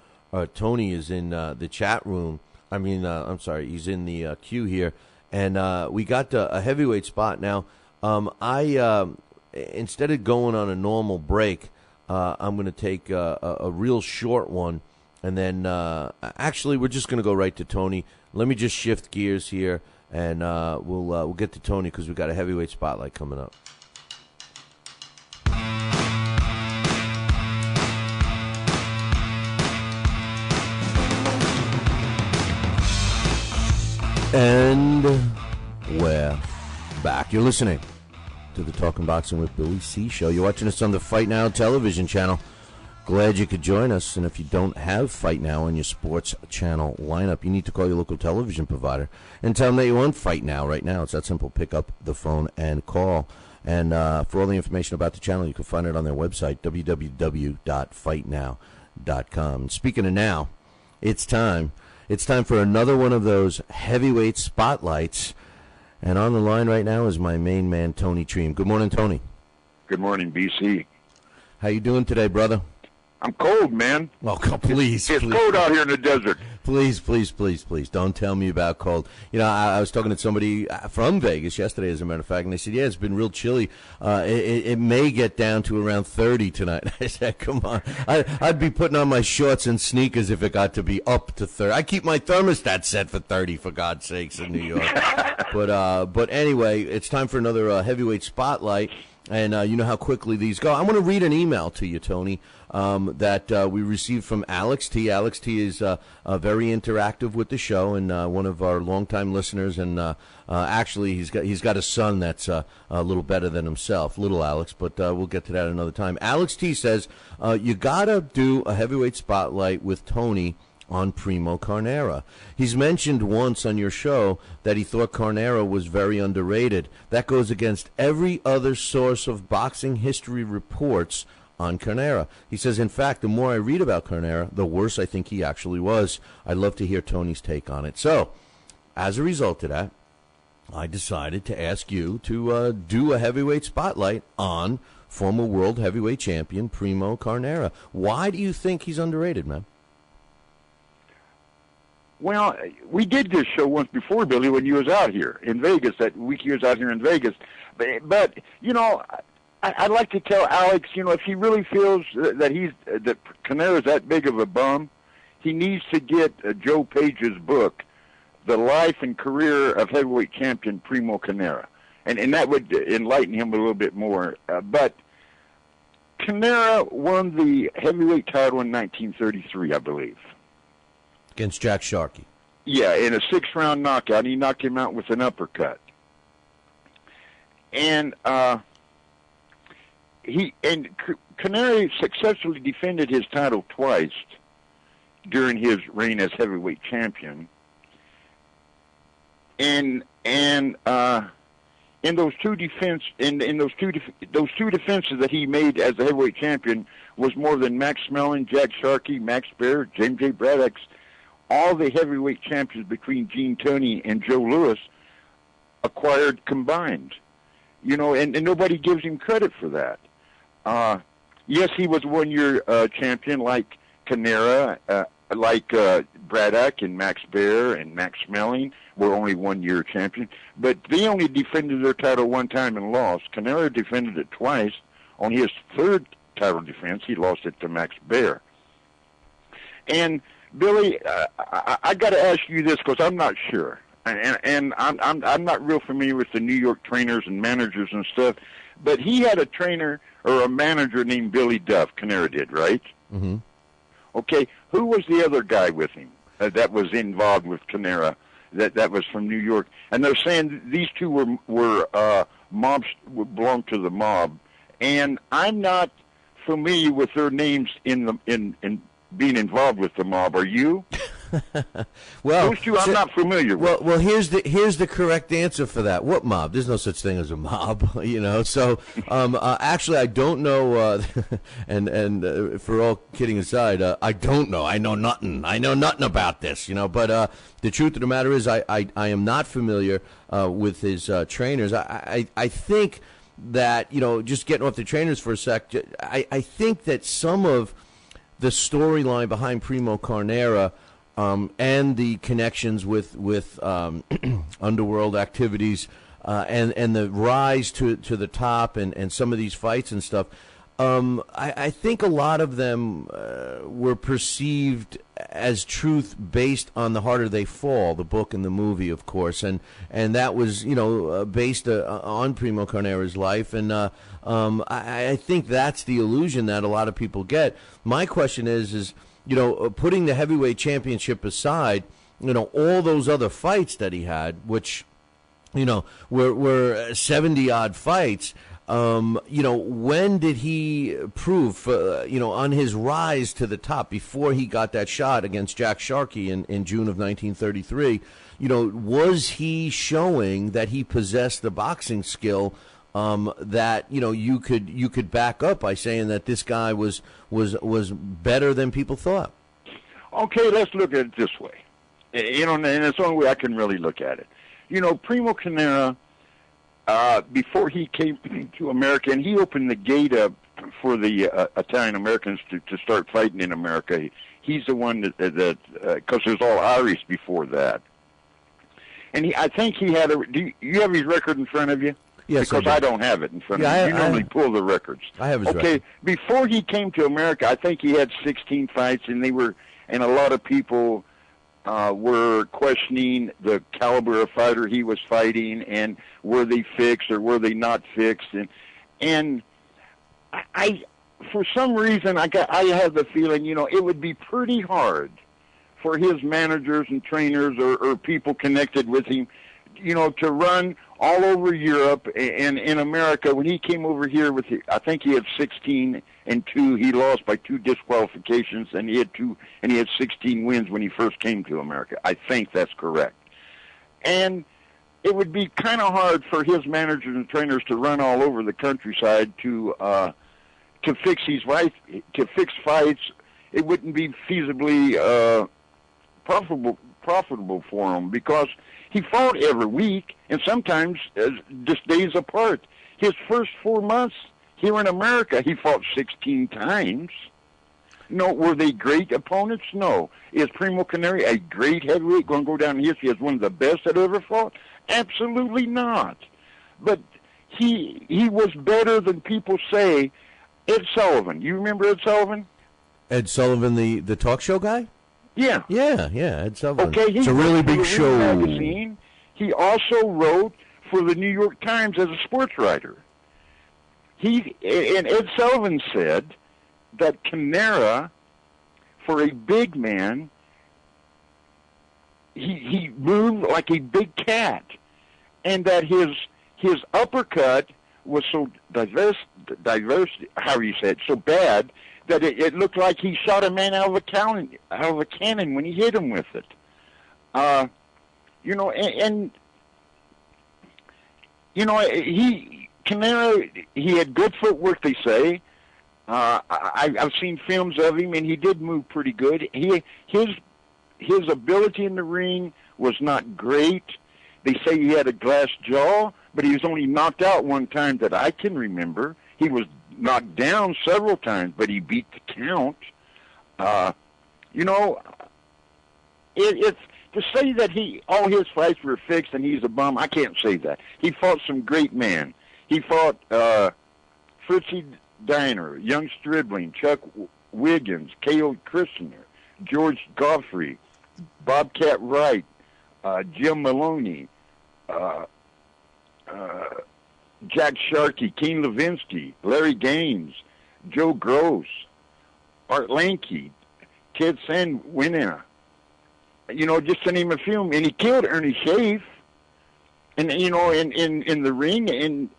Tony is in the chat room. I'm sorry, he's in the queue here, and we got a heavyweight spot now. I instead of going on a normal break, I'm going to take a real short one, and then actually we're just going to go right to Tony. Let me just shift gears here, and we'll get to Tony because we got a heavyweight spotlight coming up. And we're back. You're listening to the Talking Boxing with Billy C show. You're watching us on the Fight Now television channel. Glad you could join us. And if you don't have Fight Now on your sports channel lineup, you need to call your local television provider and tell them that you want Fight Now right now. It's that simple. Pick up the phone and call. And for all the information about the channel, you can find it on their website, www.fightnow.com. And speaking of now, it's time. It's time for another one of those heavyweight spotlights. And on the line right now is my main man, Tony Treem. Good morning, Tony.
Good morning, BC.
How you doing today, brother?
I'm cold, man.
Well, please.
It's cold out here in the desert.
Please, don't tell me about cold. I was talking to somebody from Vegas yesterday, as a matter of fact, and they said, yeah, it's been real chilly. It may get down to around 30 tonight. I said, come on. I'd be putting on my shorts and sneakers if it got to be up to 30. I keep my thermostat set for 30, for God's sakes, in New York. But anyway, it's time for another heavyweight spotlight. And you know how quickly these go. I want to read an email to you, Tony, that we received from Alex T. Alex T is very interactive with the show and one of our longtime listeners. And actually, he's got a son that's a little better than himself, little Alex. But we'll get to that another time. Alex T says you gotta do a heavyweight spotlight with Tony on Primo Carnera. He's mentioned once on your show that he thought Carnera was very underrated. That goes against every other source of boxing history reports on Carnera. He says, in fact, the more I read about Carnera, the worse I think he actually was. I'd love to hear Tony's take on it. So, as a result of that, I decided to ask you to do a heavyweight spotlight on former world heavyweight champion Primo Carnera. Why do you think he's underrated, man?
Well, we did this show once before, Billy, when you was out here in Vegas, that week you was out here in Vegas. But you know, I'd like to tell Alex, you know, if he really feels that Carnera's that big of a bum, he needs to get Joe Page's book, The Life and Career of Heavyweight Champion Primo Carnera. And that would enlighten him a little bit more. But Carnera won the heavyweight title in 1933, I believe.
Against Jack Sharkey.
Yeah, in a 6-round knockout. He knocked him out with an uppercut. And Carnera successfully defended his title twice during his reign as heavyweight champion. And in those two defenses that he made as the heavyweight champion was more than Max Mellon, Jack Sharkey, Max Baer, James J. Braddock's, all the heavyweight champions between Gene Tunney and Joe Louis acquired combined. You know, and nobody gives him credit for that. Yes, he was one-year champion like Carnera, like Braddock and Max Baer and Max Mellon were only one-year champion, but they only defended their title one time and lost. Carnera defended it twice. On his third title defense, he lost it to Max Baer. And Billy, I got to ask you this because I'm not sure, and I'm not real familiar with the New York trainers and managers and stuff, but he had a trainer or a manager named Billy Duff. Carnera did, right?
Mm-hmm.
Okay, who was the other guy with him that was involved with Carnera? That was from New York, and they're saying these two were mobs, belonged to the mob, and I'm not familiar with their names in being involved with the mob. Are you?
Well,
those two I'm not familiar with.
Well, here's the correct answer for that. What mob? There's no such thing as a mob, you know. So, actually, I don't know. And for all kidding aside, I don't know. I know nothing. I know nothing about this, you know. But the truth of the matter is, I am not familiar with his trainers. I think that, you know, just getting off the trainers for a sec, I think that some of the storyline behind Primo Carnera. And the connections with underworld activities and the rise to the top and some of these fights and stuff, I think a lot of them were perceived as truth based on The Harder They Fall, the book and the movie, of course, and that was, you know, based on Primo Carnera's life, and I think that's the illusion that a lot of people get. My question is, you know, putting the heavyweight championship aside, you know, all those other fights that he had, which, you know, were 70-odd fights, you know, when did he prove, you know, on his rise to the top before he got that shot against Jack Sharkey in June of 1933, you know, was he showing that he possessed the boxing skill that, you know, you could back up by saying that this guy was better than people thought?
Okay, let's look at it this way. You know, and it's the only way I can really look at it. You know, Primo Carnera, before he came to America, and he opened the gate up for the Italian Americans to start fighting in America. He's the one that because there's all Irish before that. And I think he had do you have his record in front of you?
Yes,
because I don't have it in front of me. You normally pull the records.
I have his
record. Before he came to America, I think he had 16 fights, and a lot of people were questioning the caliber of fighter he was fighting, and were they fixed or were they not fixed, and I for some reason I have the feeling, you know, it would be pretty hard for his managers and trainers or people connected with him, to run all over Europe and in America. When he came over here I think he had 16-2. He lost by 2 disqualifications, and he had 16 wins when he first came to America. I think that's correct. And it would be kind of hard for his managers and trainers to run all over the countryside to fix fights. It wouldn't be feasibly profitable for him, because he fought every week and sometimes just days apart. His first 4 months here in America, he fought 16 times. No, were they great opponents? No. Is Primo Canary a great heavyweight going to go down in history as one of the best that ever fought? Absolutely not. But he was better than people say. Ed Sullivan. You remember Ed Sullivan?
Ed Sullivan, the talk show guy?
Yeah.
Yeah, Ed Sullivan.
Okay,
it's a really big show.
Magazine. He also wrote for the New York Times as a sports writer. And Ed Sullivan said that Canara, for a big man, he moved like a big cat, and that his uppercut was so diverse, how you say it, so bad that it looked like he shot a man out of a cannon when he hit him with it. Canara, he had good footwork, they say. I've seen films of him, and he did move pretty good. His ability in the ring was not great. They say he had a glass jaw, but he was only knocked out one time that I can remember. He was knocked down several times, but he beat the count. It's to say that all his fights were fixed and he's a bum. I can't say that. He fought some great men. He fought Fritzie Diner, Young Stribling, Chuck Wiggins, K.O. Christener, George Godfrey, Bobcat Wright, Jim Maloney, Jack Sharkey, Keen Levinsky, Larry Gaines, Joe Gross, Art Lanke, Ted Sandwina, just to name a few. And he killed Ernie Shaffe, and in the ring, and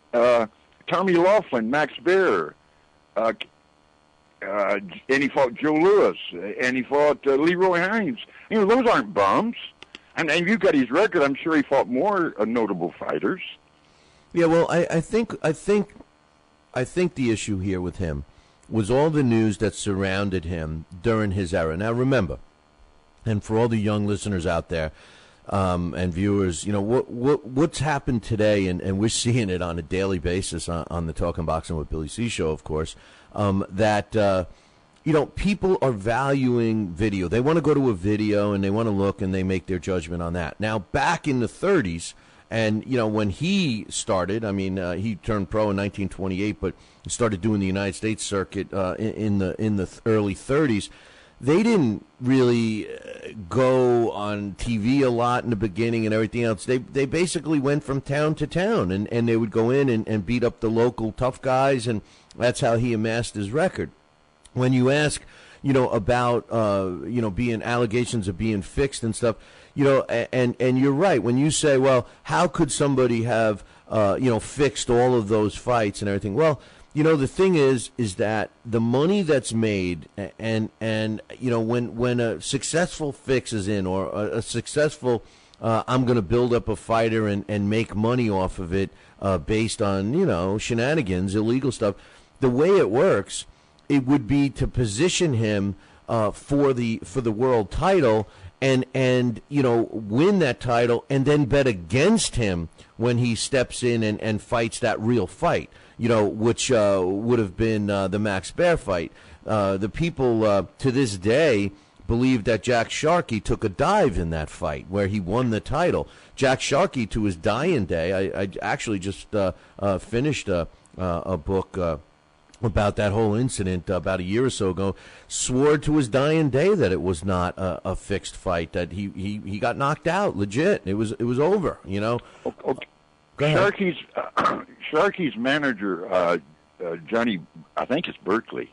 Tommy Laughlin, Max Baer, and he fought Joe Louis, and he fought Leroy Hines. Those aren't bums. And you've got his record. I'm sure he fought more notable fighters.
Yeah, well, I think the issue here with him was all the news that surrounded him during his era. Now, remember, and for all the young listeners out there and viewers, what's happened today, and we're seeing it on a daily basis on the Talking Boxing with Billy C show, of course, that people are valuing video. They want to go to a video and they want to look and they make their judgment on that. Now, back in the 30s, and when he started, he turned pro in 1928, but he started doing the United States circuit in the early 30s. They didn't really go on TV a lot in the beginning and everything else. They basically went from town to town, and they would go in and beat up the local tough guys, and that's how he amassed his record. When you ask, about, being allegations of being fixed and stuff, and you're right. When you say, well, how could somebody have, fixed all of those fights and everything? Well, the thing is that the money that's made and when a successful fix is in, or a successful, I'm going to build up a fighter and make money off of it based on, shenanigans, illegal stuff, the way it works, it would be to position him for the world title and win that title, and then bet against him when he steps in and fights that real fight, which would have been the Max Baer fight. The people to this day believe that Jack Sharkey took a dive in that fight where he won the title. Jack Sharkey, to his dying day, I actually just finished a book about that whole incident about a year or so ago, swore to his dying day that it was not a fixed fight, that he got knocked out, legit. It was over,
Okay. Sharkey's manager, Johnny, I think it's Berkeley,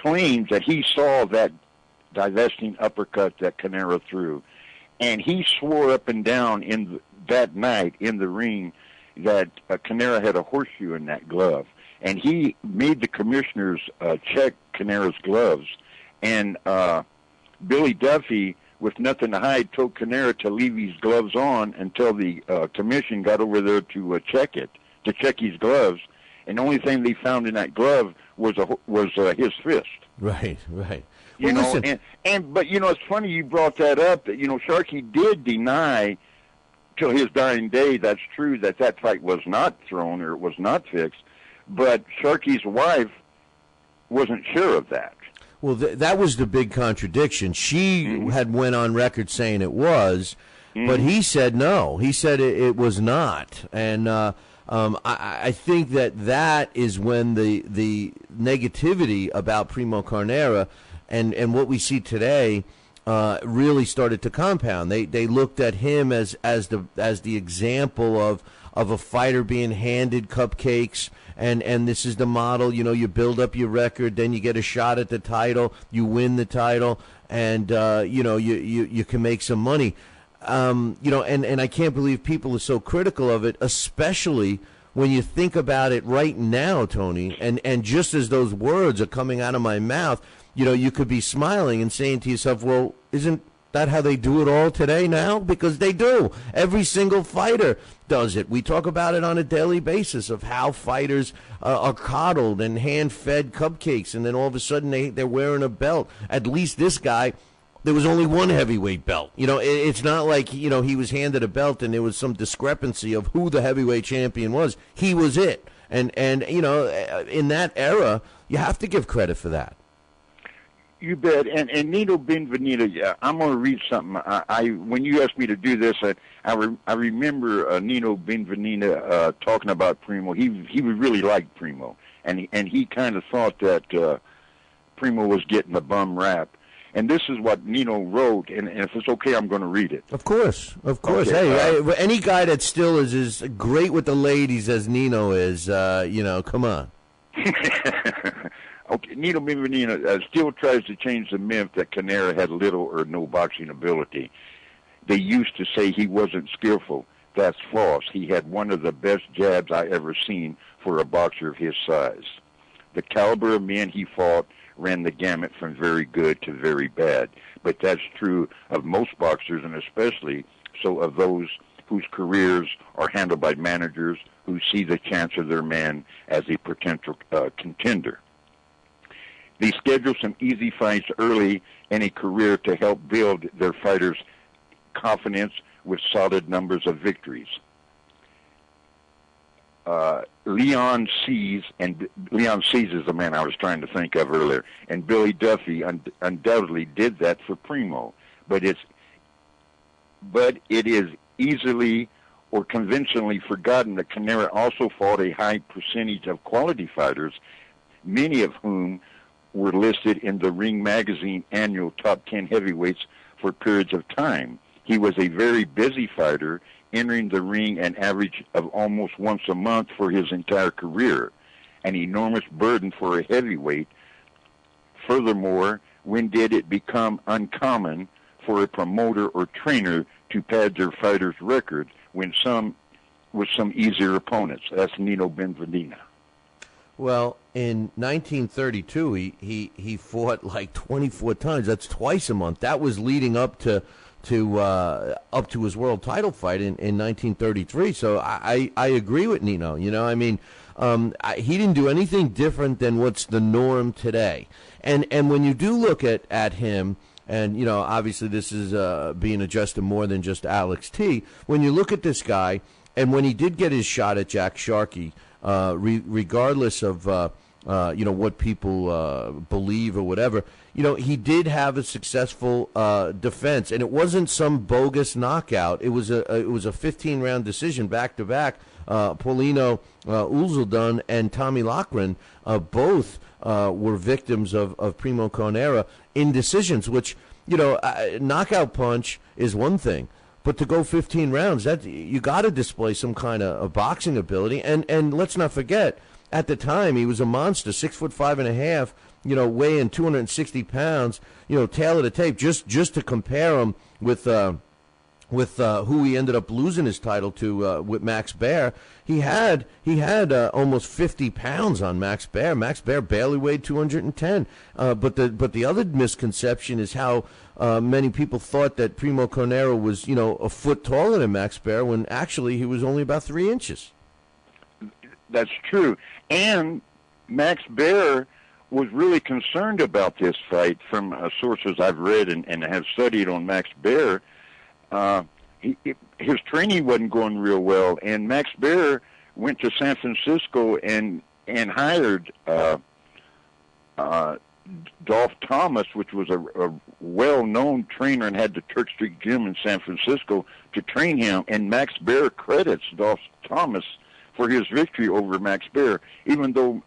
claims that he saw that divesting uppercut that Canara threw, And he swore up and down that night in the ring that Canara had a horseshoe in that glove. And he made the commissioners check Canara's gloves. And Billy Duffy, with nothing to hide, told Canara to leave his gloves on until the commission got over there to check his gloves. And the only thing they found in that glove was his fist.
Right. Well,
You know,
listen.
but you know, it's funny you brought that up. That, you know, Sharkey did deny till his dying day. That's true that fight was not thrown or it was not fixed. But Sharkey's wife wasn't sure of that.
Well, that was the big contradiction. She had went on record saying it was, but he said no. He said it was not. And I think that is when the negativity about Primo Carnera and what we see today really started to compound. They looked at him as the example of a fighter being handed cupcakes. And this is the model, you know, you build up your record, then you get a shot at the title, you win the title, and, you know, you can make some money. You know, and I can't believe people are so critical of it, especially when you think about it right now, Tony, and just as those words are coming out of my mouth, you know, you could be smiling and saying to yourself, well, isn't that how they do it all today now? Because they do. Every single fighter does it. We talk about it on a daily basis of how fighters are coddled and hand-fed cupcakes, and then all of a sudden they're wearing a belt. At least this guy, there was only one heavyweight belt. You know, it's not like, you know, he was handed a belt and there was some discrepancy of who the heavyweight champion was. He was it. And you know, in that era, you have to give credit for that.
You bet. And Nino Benvenida, I'm going to read something. When you asked me to do this, I remember Nino Benvenida talking about Primo. He really liked Primo, and he kind of thought that Primo was getting a bum rap. And this is what Nino wrote, and if it's okay, I'm going to read it.
Of course. Okay, hey, any guy that still is as great with the ladies as Nino is, you know, come on.
Okay, Nino Benvenida still tries to change the myth that Canara had little or no boxing ability. They used to say he wasn't skillful. That's false. He had one of the best jabs I ever seen for a boxer of his size. The caliber of men he fought ran the gamut from very good to very bad. But that's true of most boxers, and especially so of those whose careers are handled by managers who see the chance of their man as a potential contender. They schedule some easy fights early in a career to help build their fighters' confidence with solid numbers of victories. Leon Seas is the man I was trying to think of earlier, and Billy Duffy undoubtedly did that for Primo. But it is easily or conventionally forgotten that Canara also fought a high percentage of quality fighters, many of whom were listed in the Ring Magazine annual top 10 heavyweights for periods of time. He was a very busy fighter, entering the ring an average of almost once a month for his entire career, an enormous burden for a heavyweight. Furthermore, when did it become uncommon for a promoter or trainer to pad their fighter's record with some easier opponents? That's Nino Benvenida.
Well, in 1932, he fought like 24 times. That's twice a month. That was leading up to his world title fight in 1933. So I agree with Nino. You know, I mean, he didn't do anything different than what's the norm today. And when you do look at him, and you know, obviously this is being addressed to more than just Alex T. When you look at this guy, and when he did get his shot at Jack Sharkey, regardless of you know, what people believe or whatever, you know, he did have a successful defense, and it wasn't some bogus knockout. It was a 15-round decision back to back. Paulino Uzildun and Tommy Loughran both were victims of Primo Carnera in decisions, which, you know, knockout punch is one thing. But to go 15 rounds, that you got to display some kind of boxing ability. And let's not forget, at the time he was a monster, 6'5.5", you know, weighing 260 pounds. You know, tail of the tape. Just to compare him with with who he ended up losing his title to with Max Baer. He had almost 50 pounds on Max Baer. Max Baer barely weighed 210. But the other misconception is how many people thought that Primo Carnera was, a foot taller than Max Baer when actually he was only about 3 inches.
That's true. And Max Baer was really concerned about this fight from sources I've read and have studied on Max Baer. His training wasn't going real well, and Max Baer went to San Francisco and hired Dolph Thomas, which was a well-known trainer and had the Turk Street Gym in San Francisco, to train him. And Max Baer credits Dolph Thomas for his victory over Max Baer. Even though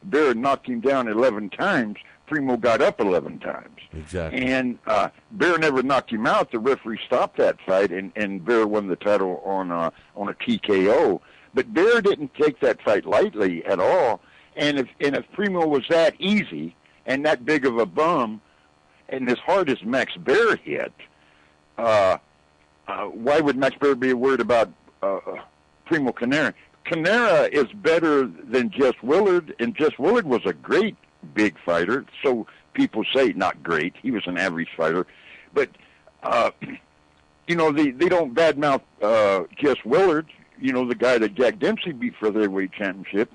Baer knocked him down 11 times, Primo got up 11 times.
Exactly.
And Baer never knocked him out. The referee stopped that fight, and Baer won the title on a TKO. But Baer didn't take that fight lightly at all. And if Primo was that easy and that big of a bum, and as hard as Max Baer hit, why would Max Baer be worried about Primo Carnera? Carnera is better than Jess Willard, and Jess Willard was a great big fighter, so people say. Not great. He was an average fighter. But, they don't badmouth Jess Willard, the guy that Jack Dempsey beat for the heavyweight championship,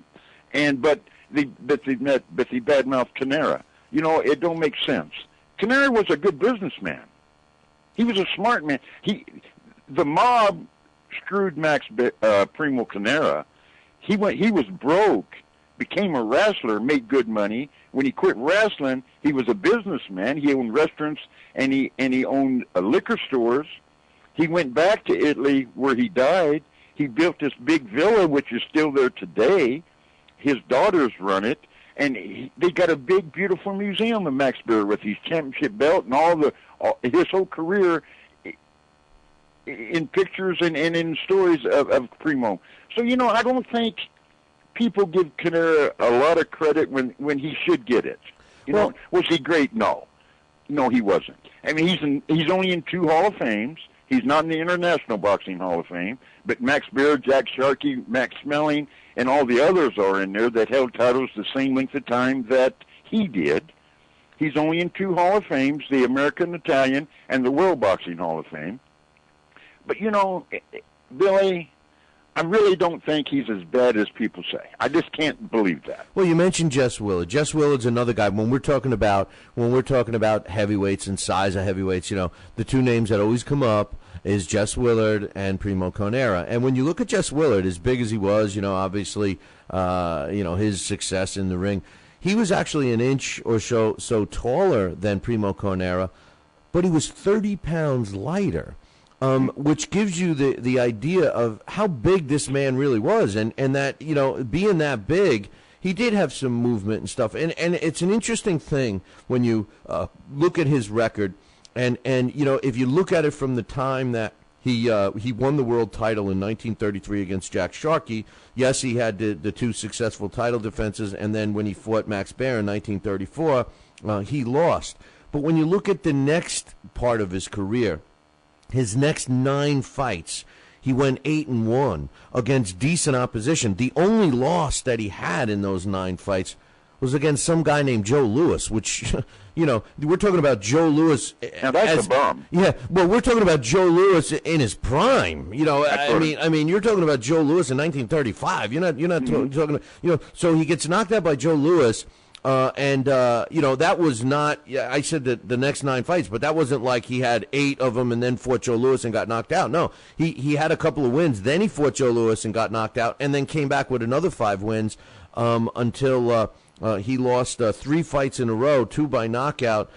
but they badmouth Carnera. It don't make sense. Carnera was a good businessman. He was a smart man. The mob screwed Primo Carnera. He was broke, became a wrestler, made good money. When he quit wrestling, he was a businessman. He owned restaurants and he owned liquor stores. He went back to Italy where he died. He built this big villa, which is still there today. His daughters run it, and they got a big, beautiful museum of Max Baer with his championship belt and his whole career in pictures and in stories of Primo. So, I don't think people give Carnera a lot of credit when he should get it. Was he great? No, he wasn't. I mean, he's only in 2 Hall of Fames. He's not in the International Boxing Hall of Fame. But Max Baer, Jack Sharkey, Max Schmeling, and all the others are in there that held titles the same length of time that he did. He's only in 2 Hall of Fames, the American, Italian, and the World Boxing Hall of Fame. But, Billy, I really don't think he's as bad as people say. I just can't believe that.
Well, you mentioned Jess Willard. Jess Willard's another guy. When we're talking about heavyweights and size of heavyweights, the 2 names that always come up is Jess Willard and Primo Carnera. And when you look at Jess Willard, as big as he was, obviously, his success in the ring, he was actually an inch or so taller than Primo Carnera, but he was 30 pounds lighter. Which gives you the idea of how big this man really was, and that, being that big, he did have some movement and stuff. And it's an interesting thing when you look at his record, and if you look at it from the time that he won the world title in 1933 against Jack Sharkey. Yes, he had the 2 successful title defenses, and then when he fought Max Baer in 1934, he lost. But when you look at the next part of his career, his next 9 fights, he went 8-1 against decent opposition. The only loss that he had in those 9 fights was against some guy named Joe Louis, which, we're talking about Joe Louis.
Now that's a bum.
Yeah, well, we're talking about Joe Louis in his prime. I mean, you're talking about Joe Louis in 1935. You're not talking about, so he gets knocked out by Joe Louis. That was not, I said that the next 9 fights, but that wasn't like he had 8 of them and then fought Joe Louis and got knocked out. No, he had a couple of wins, then he fought Joe Louis and got knocked out, and then came back with another 5 wins until he lost 3 fights in a row, 2 by knockout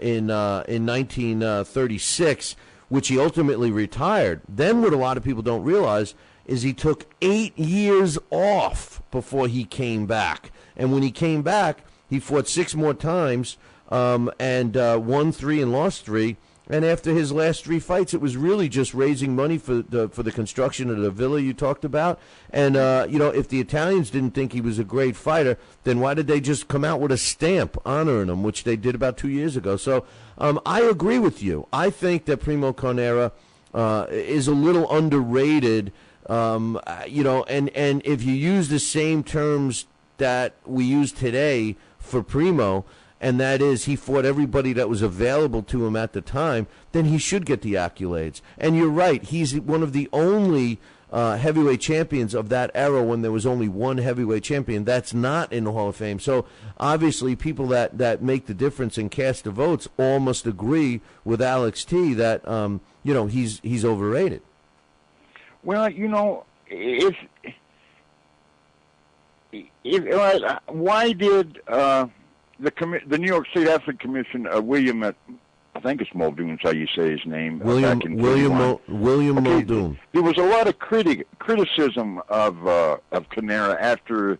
in 1936, which he ultimately retired. Then what a lot of people don't realize is he took 8 years off before he came back. And when he came back, he fought 6 more times and won 3 and lost 3. And after his last 3 fights, it was really just raising money for the construction of the villa you talked about. And, if the Italians didn't think he was a great fighter, then why did they just come out with a stamp honoring him, which they did about 2 years ago? So I agree with you. I think that Primo Carnera is a little underrated. And if you use the same terms that we use today for Primo, and that is he fought everybody that was available to him at the time, then he should get the accolades. And you're right, he's one of the only heavyweight champions of that era when there was only one heavyweight champion that's not in the Hall of Fame. So obviously people that make the difference and cast the votes all must agree with Alex T that he's overrated.
Well, why did the New York State Athletic Commission, William, I think it's Muldoon's how you say his name.
William Muldoon.
There was a lot of criticism of Canera after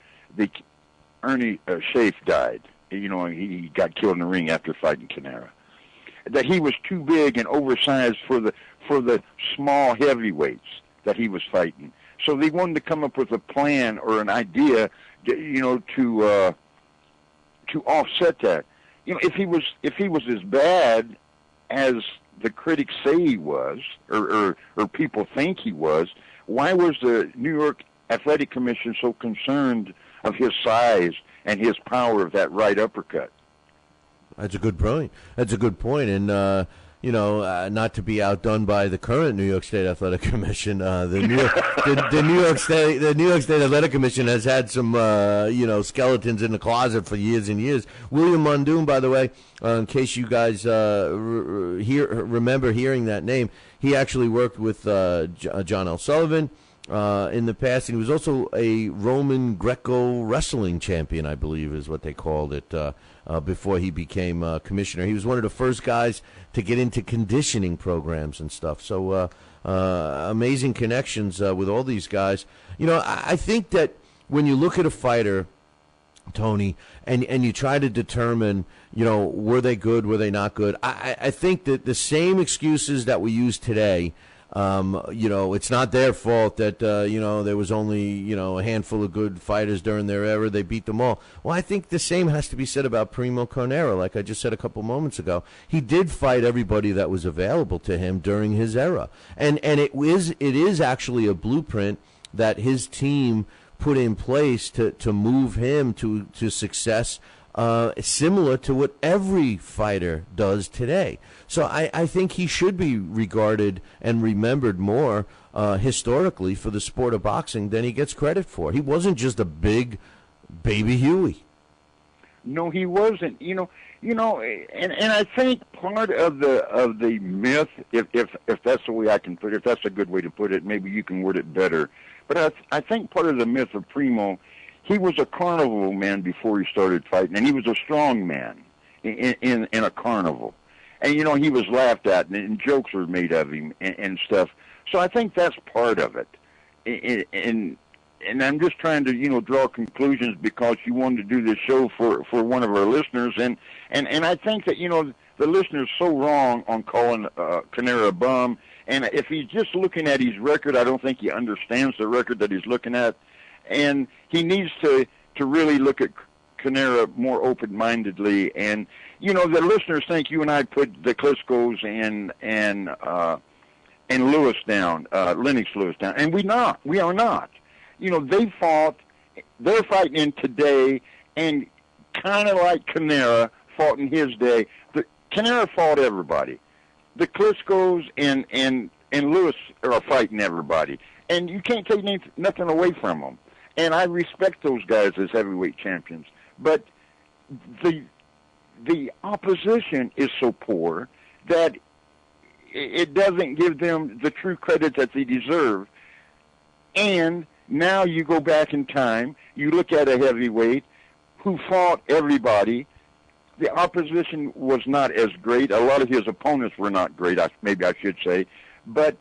Ernie Schaaf died. He got killed in the ring after fighting Canera. That he was too big and oversized for the small heavyweights that he was fighting. So they wanted to come up with a plan or an idea, to offset that. If he was as bad as the critics say he was, or people think he was, why was the New York Athletic Commission so concerned of his size and his power of that right uppercut?
That's a good point. And not to be outdone by the current New York State Athletic Commission, the New York State Athletic Commission has had some skeletons in the closet for years and years. William Muldoon, by the way, in case you guys remember hearing that name, he actually worked with John L. Sullivan in the past, and he was also a Roman Greco wrestling champion, I believe is what they called it, before he became commissioner. He was one of the first guys to get into conditioning programs and stuff. So amazing connections with all these guys. I think that when you look at a fighter, Tony, and you try to determine, were they good, were they not good, I think that the same excuses that we use today, it's not their fault that, there was only, a handful of good fighters during their era. They beat them all. Well, I think the same has to be said about Primo Carnera. Like I just said a couple moments ago, he did fight everybody that was available to him during his era. And it is actually a blueprint that his team put in place to move him to success, similar to what every fighter does today. So I think he should be regarded and remembered more historically for the sport of boxing than he gets credit for. He wasn't just a big baby Huey.
No, he wasn't. And I think part of the myth, if that's the way I can put it, if that's a good way to put it, maybe you can word it better. But I think part of the myth of Primo, he was a carnival man before he started fighting, and he was a strong man in a carnival. And, he was laughed at, and jokes were made of him and stuff. So I think that's part of it. And I'm just trying to, draw conclusions because you wanted to do this show for one of our listeners. And I think that, the listener's so wrong on calling Canera a bum. And if he's just looking at his record, I don't think he understands the record that he's looking at. And he needs to really look at Canera more open-mindedly. And, the listeners think you and I put the Klitschko's and Lewis down, Lennox Lewis down. And we are not. They're fighting in today, and kind of like Canera fought in his day. Canera fought everybody. The Klitschko's and Lewis are fighting everybody. And you can't take nothing away from them. And I respect those guys as heavyweight champions. But the opposition is so poor that it doesn't give them the true credit that they deserve. And now you go back in time, you look at a heavyweight who fought everybody. The opposition was not as great. A lot of his opponents were not great, maybe I should say. But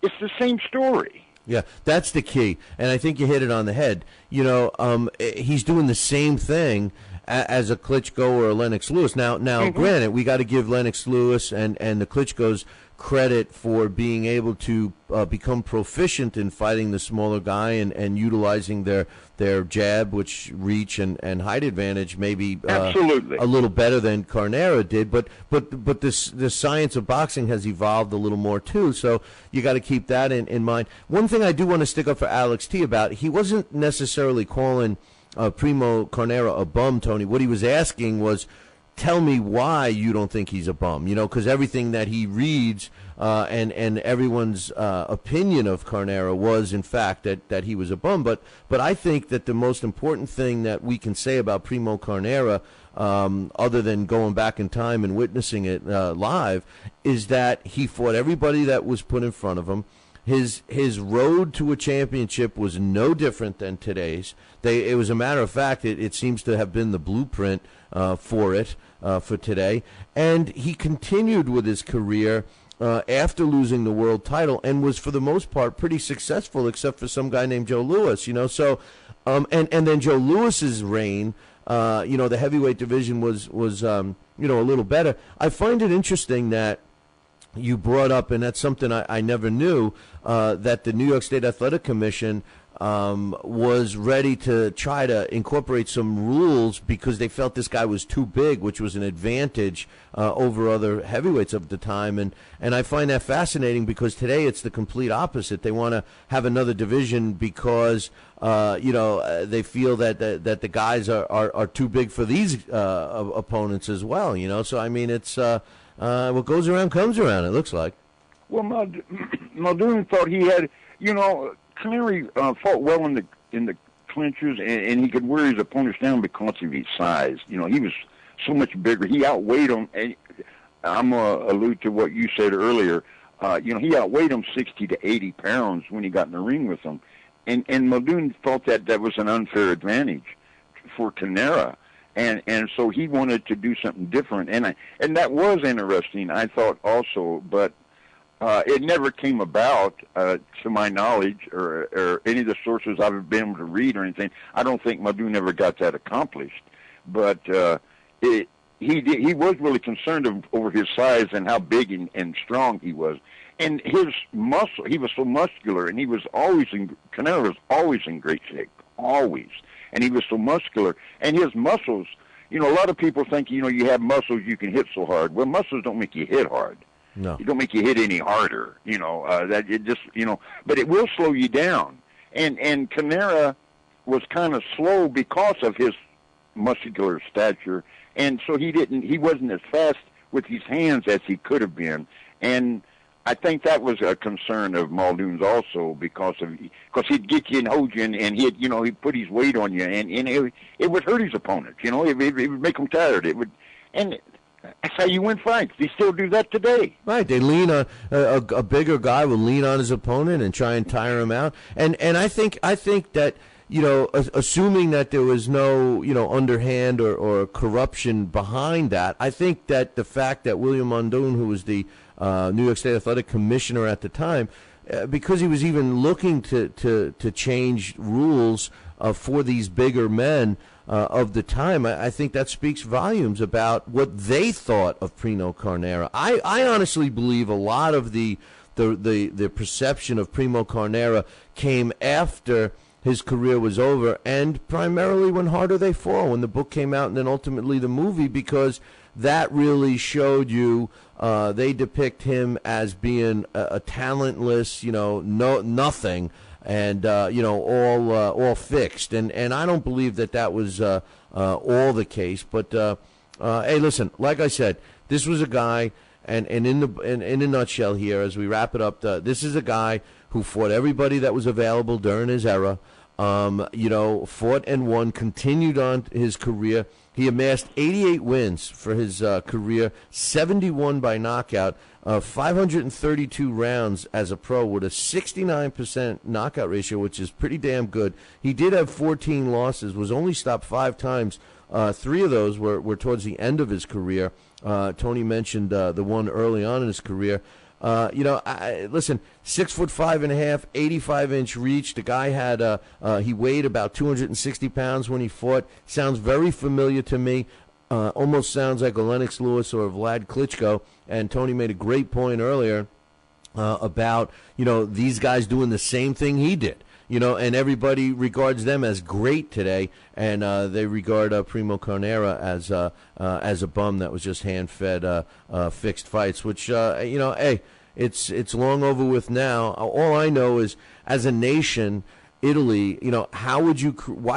it's the same story.
Yeah, that's the key, and I think you hit it on the head. He's doing the same thing as a Klitschko or a Lennox Lewis. Now, granted, we got to give Lennox Lewis and the Klitschkos credit for being able to become proficient in fighting the smaller guy and utilizing their jab, which reach and height advantage, maybe
absolutely
a little better than Carnera did. But the science of boxing has evolved a little more too. So you got to keep that in mind. One thing I do want to stick up for Alex T about, he wasn't necessarily calling Primo Carnera a bum, Tony. What he was asking was, tell me why you don't think he's a bum, because everything that he reads and everyone's opinion of Carnera was, in fact, that he was a bum. But I think that the most important thing that we can say about Primo Carnera, other than going back in time and witnessing it live, is that he fought everybody that was put in front of him. His road to a championship was no different than today's. It was a matter of fact, it seems to have been the blueprint for today. And he continued with his career after losing the world title and was, for the most part, pretty successful, except for some guy named Joe Louis, So, and then Joe Louis's reign, the heavyweight division was a little better. I find it interesting that you brought up, and that's something I never knew, that the New York State Athletic Commission was ready to try to incorporate some rules because they felt this guy was too big, which was an advantage over other heavyweights of the time. And I find that fascinating because today it's the complete opposite. They want to have another division because they feel that the guys are too big for these opponents as well. So I mean, it's what goes around comes around, it looks like.
Well, Muldoon thought he had, Canary fought well in the clinches, and he could wear his opponents down because of his size. He was so much bigger. He outweighed him, and I'm going to allude to what you said earlier. He outweighed him 60 to 80 pounds when he got in the ring with him. And Muldoon thought that was an unfair advantage for Canera. And so he wanted to do something different, and that was interesting, I thought also, but it never came about, to my knowledge, or any of the sources I've been able to read or anything. I don't think Muldoon ever got that accomplished, but he was really concerned over his size and how big and strong he was, and his muscle. He was so muscular, and Canelo was always in great shape, always. And he was so muscular. And his muscles, a lot of people think, you have muscles, you can hit so hard. Well, muscles don't make you hit hard.
No.
You don't make you hit any harder, that it just, but it will slow you down. And Canera was kind of slow because of his muscular stature. And so he wasn't as fast with his hands as he could have been. And I think that was a concern of Muldoon's also because he'd get you and hold you, and he'd put his weight on you, and it would hurt his opponent. It would make him tired. And that's how you win fights. They still do that today.
Right. They lean on a bigger guy will lean on his opponent and try and tire him out. And I think that, assuming that there was no, underhand or corruption behind that, I think that the fact that William Muldoon, who was the New York State Athletic Commissioner at the time, because he was even looking to change rules for these bigger men of the time, I think that speaks volumes about what they thought of Primo Carnera. I honestly believe a lot of the perception of Primo Carnera came after his career was over, and primarily when Harder They Fall, when the book came out, and then ultimately the movie, because that really showed you they depict him as being a talentless, nothing, and all fixed. And I don't believe that was all the case. But hey, listen, like I said, this was a guy, and in a nutshell here, as we wrap it up, this is a guy who fought everybody that was available during his era. Fought and won, continued on his career. He amassed 88 wins for his career, 71 by knockout, 532 rounds as a pro with a 69% knockout ratio, which is pretty damn good. He did have 14 losses, was only stopped 5 times. 3 of those were towards the end of his career. Tony mentioned the one early on in his career. Listen, 6'5.5", 85-inch reach. The guy had he weighed about 260 pounds when he fought. Sounds very familiar to me. almost sounds like a Lennox Lewis or a Vlad Klitschko. And Tony made a great point earlier about, these guys doing the same thing he did. And everybody regards them as great today, and they regard Primo Carnera as a bum that was just hand-fed fixed fights, which, hey, it's long over with now. All I know is, as a nation, Italy, why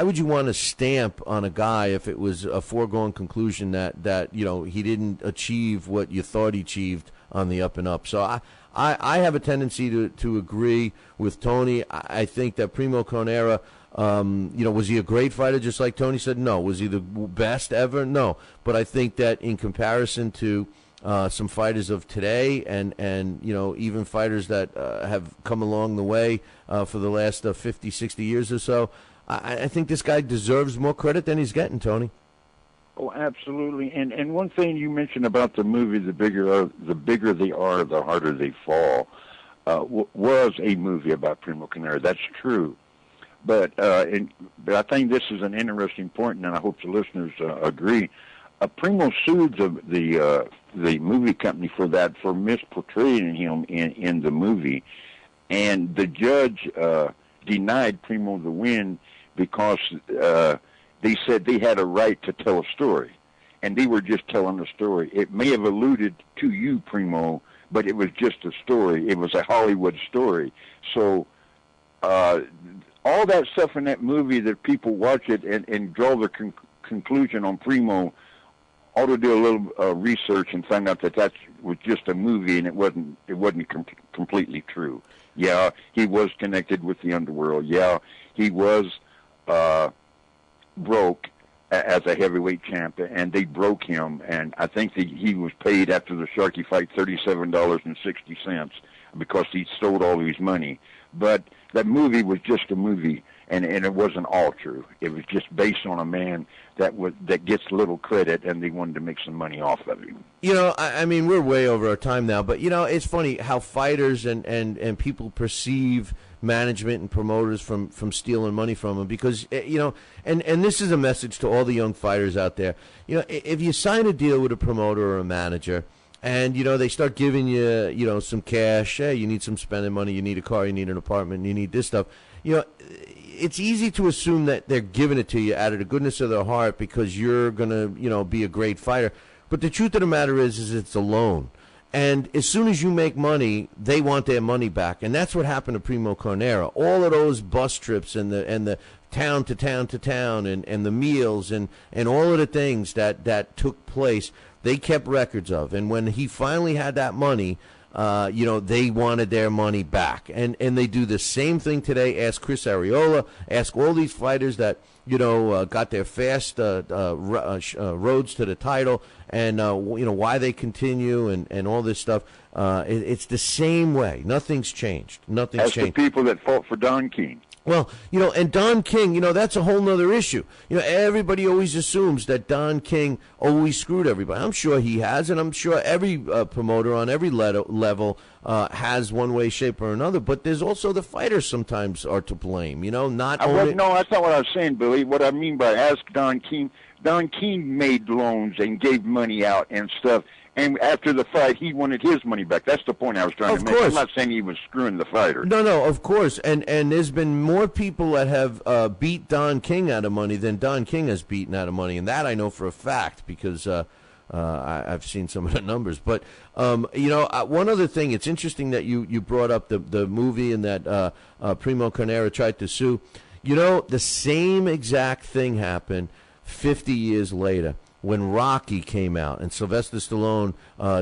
would you want to stamp on a guy if it was a foregone conclusion that he didn't achieve what you thought he achieved on the up and up? So I have a tendency to agree with Tony. I think that Primo Carnera, was he a great fighter just like Tony said? No. Was he the best ever? No. But I think that in comparison to some fighters of today and even fighters that have come along the way for the last 50, 60 years or so, I think this guy deserves more credit than he's getting, Tony.
Oh, absolutely. And one thing you mentioned about the movie, the bigger they are, the harder they fall, was a movie about Primo Carnera. That's true. But I think this is an interesting point, and I hope the listeners agree. Primo sued the movie company for misportraying him in the movie, and the judge denied Primo the win because they said they had a right to tell a story, and they were just telling a story. It may have alluded to you, Primo, but it was just a story. It was a Hollywood story. So all that stuff in that movie that people watch it and draw their conclusion on Primo ought to do a little research and find out that was just a movie and it wasn't completely true. Yeah, he was connected with the underworld. Yeah, he was broke as a heavyweight champ, and they broke him. And I think that he was paid after the Sharkey fight $37.60 because he stole all his money. But that movie was just a movie, and it wasn't all true. It was just based on a man that gets little credit, and they wanted to make some money off of him.
I mean, we're way over our time now, but it's funny how fighters and people perceive management and promoters from stealing money from them, because and this is a message to all the young fighters out there. If you sign a deal with a promoter or a manager, and they start giving you some cash, hey, you need some spending money, you need a car, you need an apartment, you need this stuff, it's easy to assume that they're giving it to you out of the goodness of their heart because you're gonna be a great fighter. But the truth of the matter is it's a loan. And as soon as you make money, they want their money back, and that's what happened to Primo Carnera. All of those bus trips and the town to town to town and the meals and all of the things that took place, they kept records of. And when he finally had that money, they wanted their money back, and they do the same thing today. Ask Chris Arreola, ask all these fighters that got their fast roads to the title, and why they continue and all this stuff. It's the same way. Nothing's changed. Nothing's changed.
The people that fought for Don King.
Well, and Don King, that's a whole nother issue. Everybody always assumes that Don King always screwed everybody. I'm sure he has, and I'm sure every promoter on every level has one way, shape, or another. But there's also the fighters sometimes are to blame. No, that's not
what I was saying, Billy. What I mean by ask Don King made loans and gave money out and stuff. And after the fight, he wanted his money back. That's the point I was trying to make. I'm not saying he was screwing the fighter.
No, of course. And there's been more people that have beat Don King out of money than Don King has beaten out of money. And that I know for a fact because I've seen some of the numbers. But, one other thing, it's interesting that you brought up the movie and that Primo Carnera tried to sue. The same exact thing happened 50 years later. When Rocky came out, and Sylvester Stallone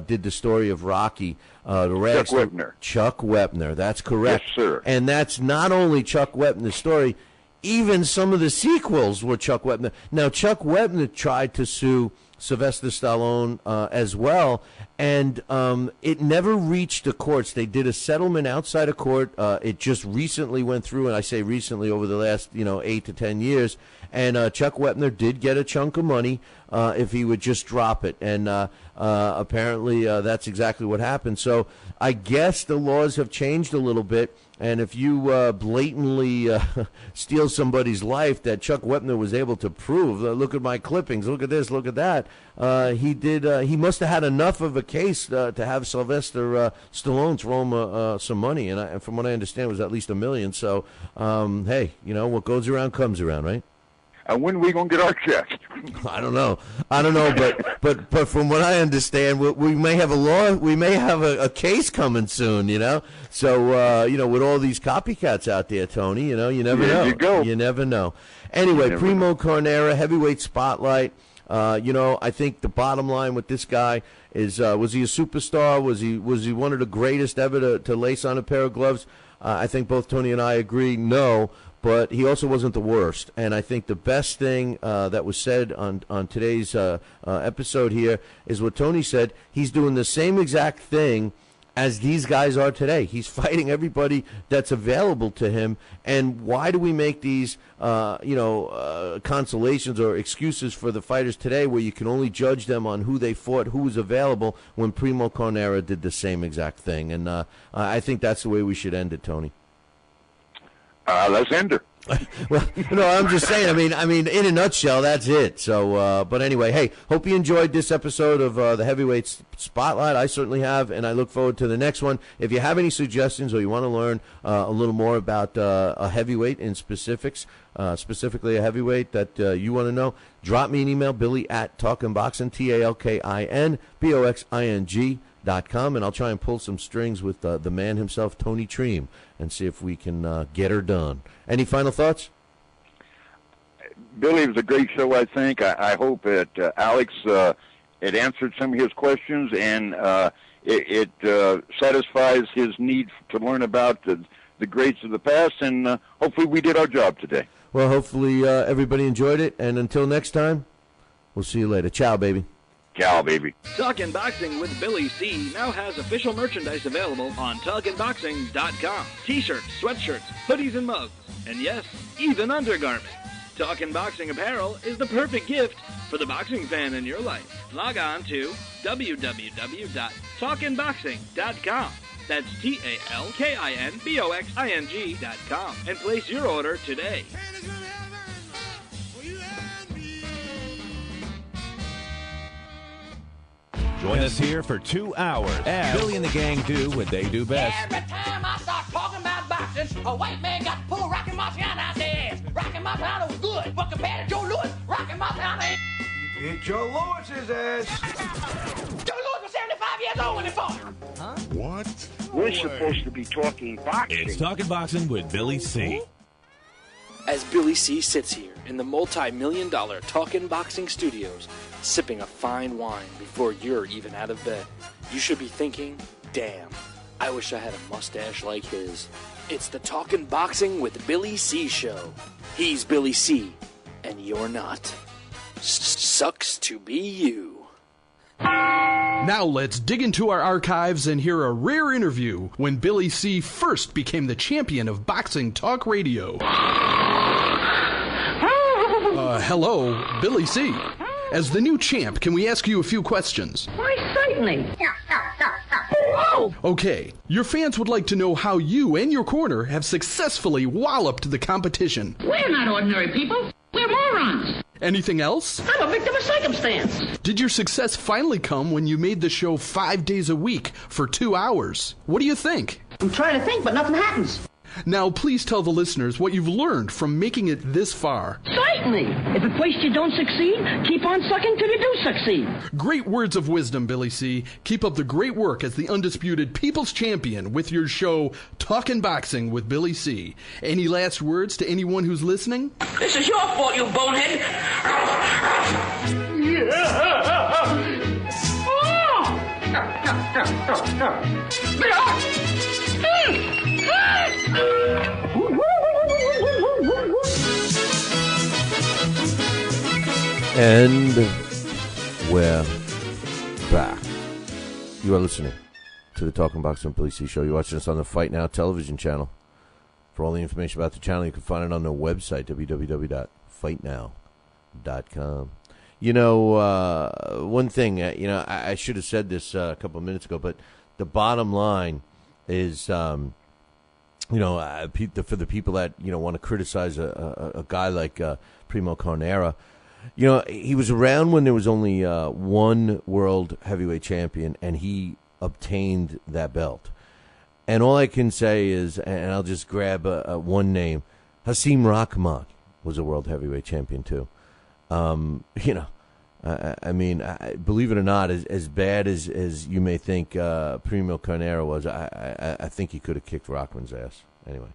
did the story of Rocky, Chuck Wepner, that's correct.
Yes, sir.
And that's not only Chuck Wepner's story, even some of the sequels were Chuck Wepner. Now, Chuck Wepner tried to sue Sylvester Stallone as well, and it never reached the courts. They did a settlement outside of court. It just recently went through, and I say recently over the last 8 to 10 years, and Chuck Wepner did get a chunk of money if he would just drop it, and apparently that's exactly what happened. So I guess the laws have changed a little bit, And if you blatantly steal somebody's life that Chuck Wepner was able to prove, look at my clippings, look at this, look at that, he must have had enough of a case to have Sylvester Stallone throw him some money. And from what I understand, it was at least $1 million. So, hey, what goes around comes around, right?
And when are we going to get our check?
I don't know, but from what I understand, we may have a case coming soon, So, with all these copycats out there, Tony, you never know. You never know. Anyway, Primo Carnera, heavyweight spotlight. I think the bottom line with this guy is, was he a superstar? Was he one of the greatest ever to lace on a pair of gloves? I think both Tony and I agree, no. But he also wasn't the worst. And I think the best thing that was said on today's episode here is what Tony said. He's doing the same exact thing as these guys are today. He's fighting everybody that's available to him. And why do we make these, consolations or excuses for the fighters today where you can only judge them on who they fought, who was available, when Primo Carnera did the same exact thing? And I think that's the way we should end it, Tony.
Let's end her.
Well, no, I'm just saying. I mean, in a nutshell, that's it. So, but anyway, hey, hope you enjoyed this episode of the Heavyweight Spotlight. I certainly have, and I look forward to the next one. If you have any suggestions or you want to learn a little more about a heavyweight in specifics, specifically a heavyweight that you want to know, drop me an email, Billy@TalkinBoxing, TalkinBoxing.com, and I'll try and pull some strings with the man himself, Tony Treem, and see if we can get her done. Any final thoughts?
Billy, it was a great show, I think. I hope that Alex it answered some of his questions, and it satisfies his need to learn about the greats of the past, and hopefully we did our job today.
Well, hopefully everybody enjoyed it, and until next time, we'll see you later. Ciao, baby.
Ciao, baby.
Talkin' Boxing with Billy C. now has official merchandise available on TalkinBoxing.com. T-shirts, sweatshirts, hoodies, and mugs. And yes, even undergarments. Talkin' Boxing apparel is the perfect gift for the boxing fan in your life. Log on to www.talkinboxing.com. That's TalkinBoxing.com and place your order today.
Join us here for 2 hours as Billy and the gang do what they do best.
Every time I start talking about boxing, a white man got to pull Rocky Marciano out the ass. Rocky Marciano was good, but compared to Joe Louis, Rocky Marciano ain't.
You beat Joe Louis's ass.
Joe Louis was 75 years old when he fought.
Huh?
What?
We're supposed to be talking boxing.
It's Talking Boxing with Billy C.
As Billy C. sits here in the multi-million-dollar Talkin' Boxing studios, sipping a fine wine before you're even out of bed, you should be thinking, damn, I wish I had a mustache like his. It's the Talkin' Boxing with Billy C. show. He's Billy C., and you're not. Sucks to be you.
Now let's dig into our archives and hear a rare interview when Billy C. first became the champion of boxing talk radio. Hello, Billy C. As the new champ, can we ask you a few questions?
Why, certainly.
Okay, your fans would like to know how you and your corner have successfully walloped the competition.
We're not ordinary people. We're morons.
Anything else?
I'm a victim of circumstance.
Did your success finally come when you made the show 5 days a week for 2 hours? What do you think?
I'm trying to think, but nothing happens.
Now, please tell the listeners what you've learned from making it this far.
Certainly. If at first you don't succeed, keep on sucking till you do succeed.
Great words of wisdom, Billy C. Keep up the great work as the undisputed People's Champion with your show, Talkin' Boxing with Billy C. Any last words to anyone who's listening?
This is your fault, you bonehead.
And we're back. You are listening to the Talking Boxing with Billy C. show. You're watching us on the Fight Now television channel. For all the information about the channel, you can find it on the website, www.fightnow.com. You know, one thing, I should have said this a couple of minutes ago, but the bottom line is for the people that want to criticize a guy like Primo Carnera, he was around when there was only one world heavyweight champion, and he obtained that belt. And all I can say is, and I'll just grab one name, Hasim Rahman was a world heavyweight champion too. I mean, believe it or not, as bad as you may think Primo Carnera was, I think he could have kicked Rockman's ass. Anyway,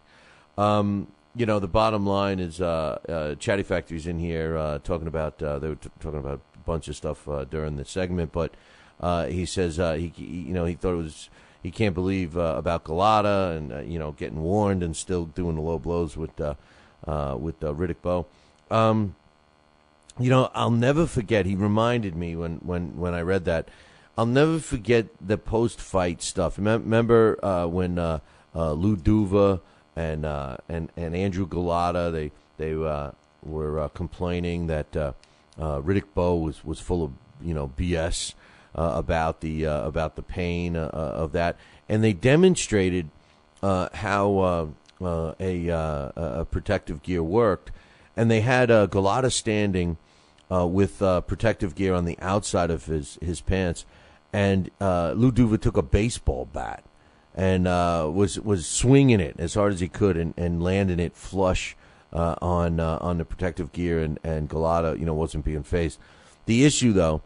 the bottom line is Chatty Factory's in here talking about they were talking about a bunch of stuff during the segment, but he says he thought it was. He can't believe about Galata and getting warned and still doing the low blows with Riddick Bowe. I'll never forget. He reminded me when I read that. I'll never forget the post-fight stuff. Remember when Lou Duva and Andrew Galata they were complaining that Riddick Bowe was full of BS. About the pain of that, and they demonstrated how a protective gear worked, and they had Galata standing with protective gear on the outside of his pants, and Lou Duva took a baseball bat and was swinging it as hard as he could and landing it flush on the protective gear, and Galata wasn't being phased. The issue though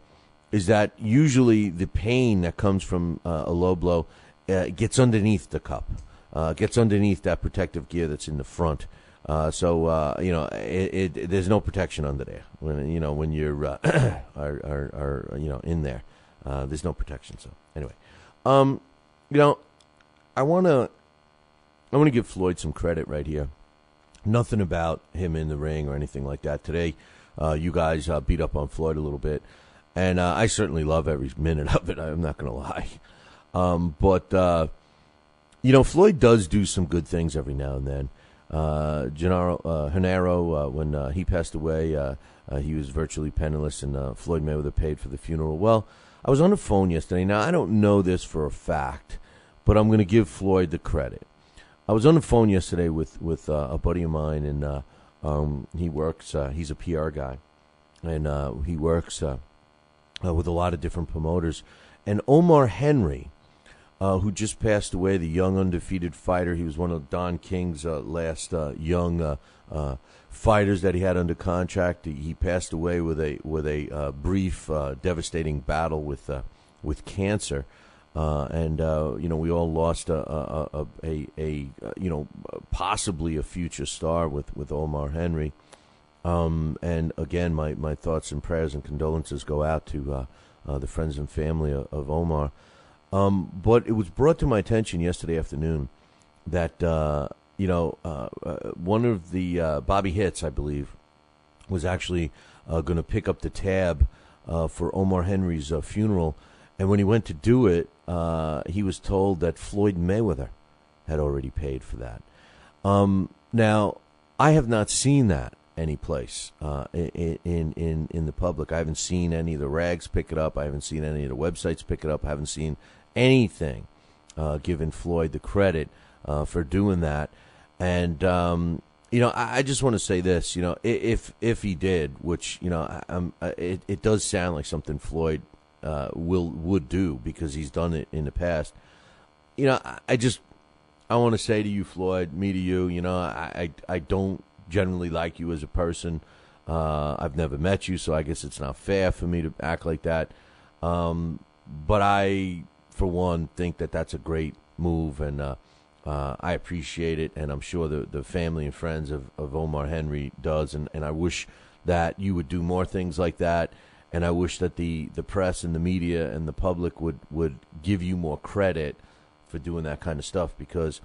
is that usually the pain that comes from a low blow gets underneath the cup, gets underneath that protective gear that's in the front. So there's no protection under there when you're are in there. There's no protection. So anyway, I want to give Floyd some credit right here. Nothing about him in the ring or anything like that. Today, you guys beat up on Floyd a little bit. And I certainly love every minute of it. I'm not going to lie. But Floyd does do some good things every now and then. Genaro, when he passed away, he was virtually penniless, and Floyd Mayweather paid for the funeral. Well, I was on the phone yesterday. Now, I don't know this for a fact, but I'm going to give Floyd the credit. I was on the phone yesterday with a buddy of mine, and he works, he's a PR guy, and he works with a lot of different promoters. And Omar Henry, who just passed away, the young undefeated fighter. He was one of Don King's last young fighters that he had under contract. He passed away with a brief, devastating battle with cancer. And we all lost a possibly a future star with Omar Henry. And again, my thoughts and prayers and condolences go out to the friends and family of Omar. But it was brought to my attention yesterday afternoon that one of the Bobby Hitz, I believe, was actually going to pick up the tab for Omar Henry's funeral. And when he went to do it, he was told that Floyd Mayweather had already paid for that. Now, I have not seen that any place in the public. I haven't seen any of the rags pick it up. I haven't seen any of the websites pick it up. I haven't seen anything giving Floyd the credit for doing that. And I just want to say this. If he did, which it does sound like something Floyd would do because he's done it in the past. I want to say to you, Floyd, me to you. I don't generally like you as a person. I've never met you, so I guess it's not fair for me to act like that. But I, for one, think that that's a great move, and I appreciate it, and I'm sure the family and friends of Omar Henry does, and I wish that you would do more things like that, and I wish that the press and the media and the public would give you more credit for doing that kind of stuff, because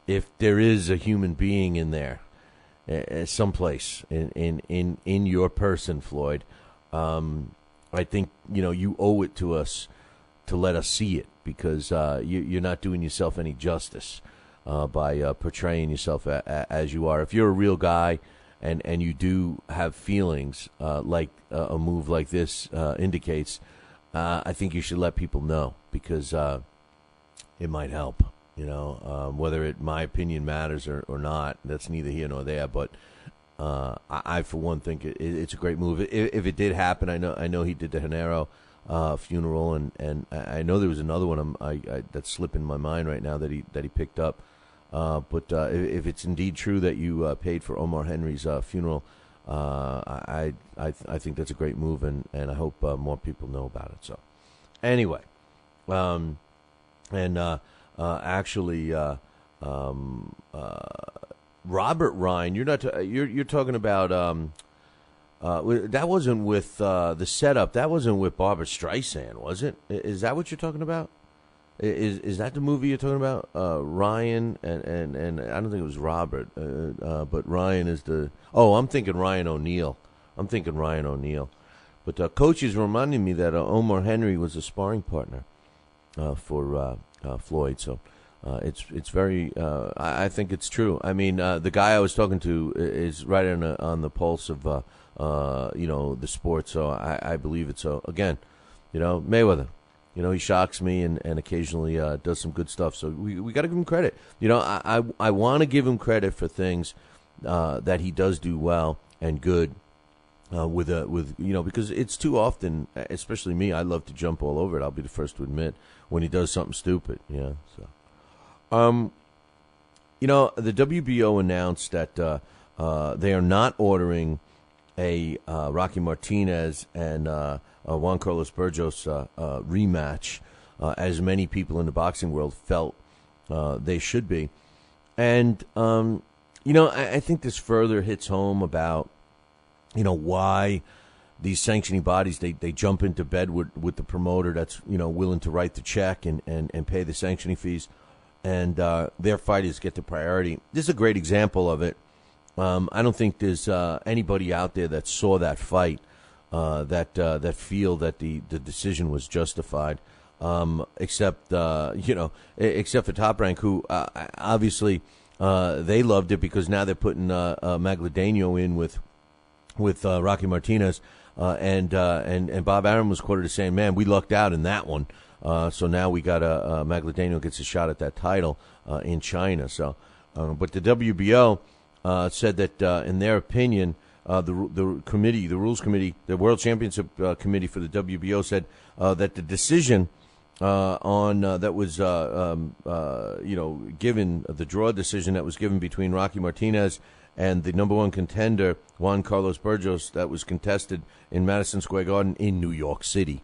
if there is a human being in there, someplace in your person, Floyd, I think you owe it to us to let us see it, because you're not doing yourself any justice by portraying yourself as you are. If you're a real guy and you do have feelings like a move like this indicates, I think you should let people know, because it might help. Whether my opinion matters or not, that's neither here nor there. But I for one, think it's a great move. If it did happen, I know he did the Genero funeral, and I know there was another one that's slipping my mind right now that he picked up. But if it's indeed true that you paid for Omar Henry's funeral, I think that's a great move, and I hope more people know about it. So, anyway, Robert Ryan, you're talking about that wasn't with the setup. That wasn't with Barbra Streisand, was it? Is that what you're talking about? Is that the movie you're talking about? Ryan and I don't think it was Robert, but Ryan is the. Oh, I'm thinking Ryan O'Neal. But Coach is reminding me that Omar Henry was a sparring partner for Floyd. So it's very. I think it's true. I mean, the guy I was talking to is right on the pulse of the sport. So I believe it. So again, Mayweather. He shocks me and occasionally does some good stuff. So we got to give him credit. I want to give him credit for things that he does do well and good because it's too often, especially me, I love to jump all over it. I'll be the first to admit when he does something stupid. So, the WBO announced that they are not ordering a Rocky Martinez and Juan Carlos Burgos rematch, as many people in the boxing world felt they should be. And, I think this further hits home about, why these sanctioning bodies, they jump into bed with the promoter that's, willing to write the check and pay the sanctioning fees. And their fighters get the priority. This is a great example of it. I don't think there's anybody out there that saw that fight that feel that the decision was justified, except for Top Rank, who obviously they loved it because now they're putting Magladano in with Rocky Martinez, and Bob Arum was quoted as saying, "Man, we lucked out in that one." So now we got Magladano gets a shot at that title in China. So, but the WBO said that in their opinion, the committee, the rules committee, the World Championship committee for the WBO said that the decision on that was given, the draw decision that was given between Rocky Martinez and the number one contender Juan Carlos Burgos, that was contested in Madison Square Garden in New York City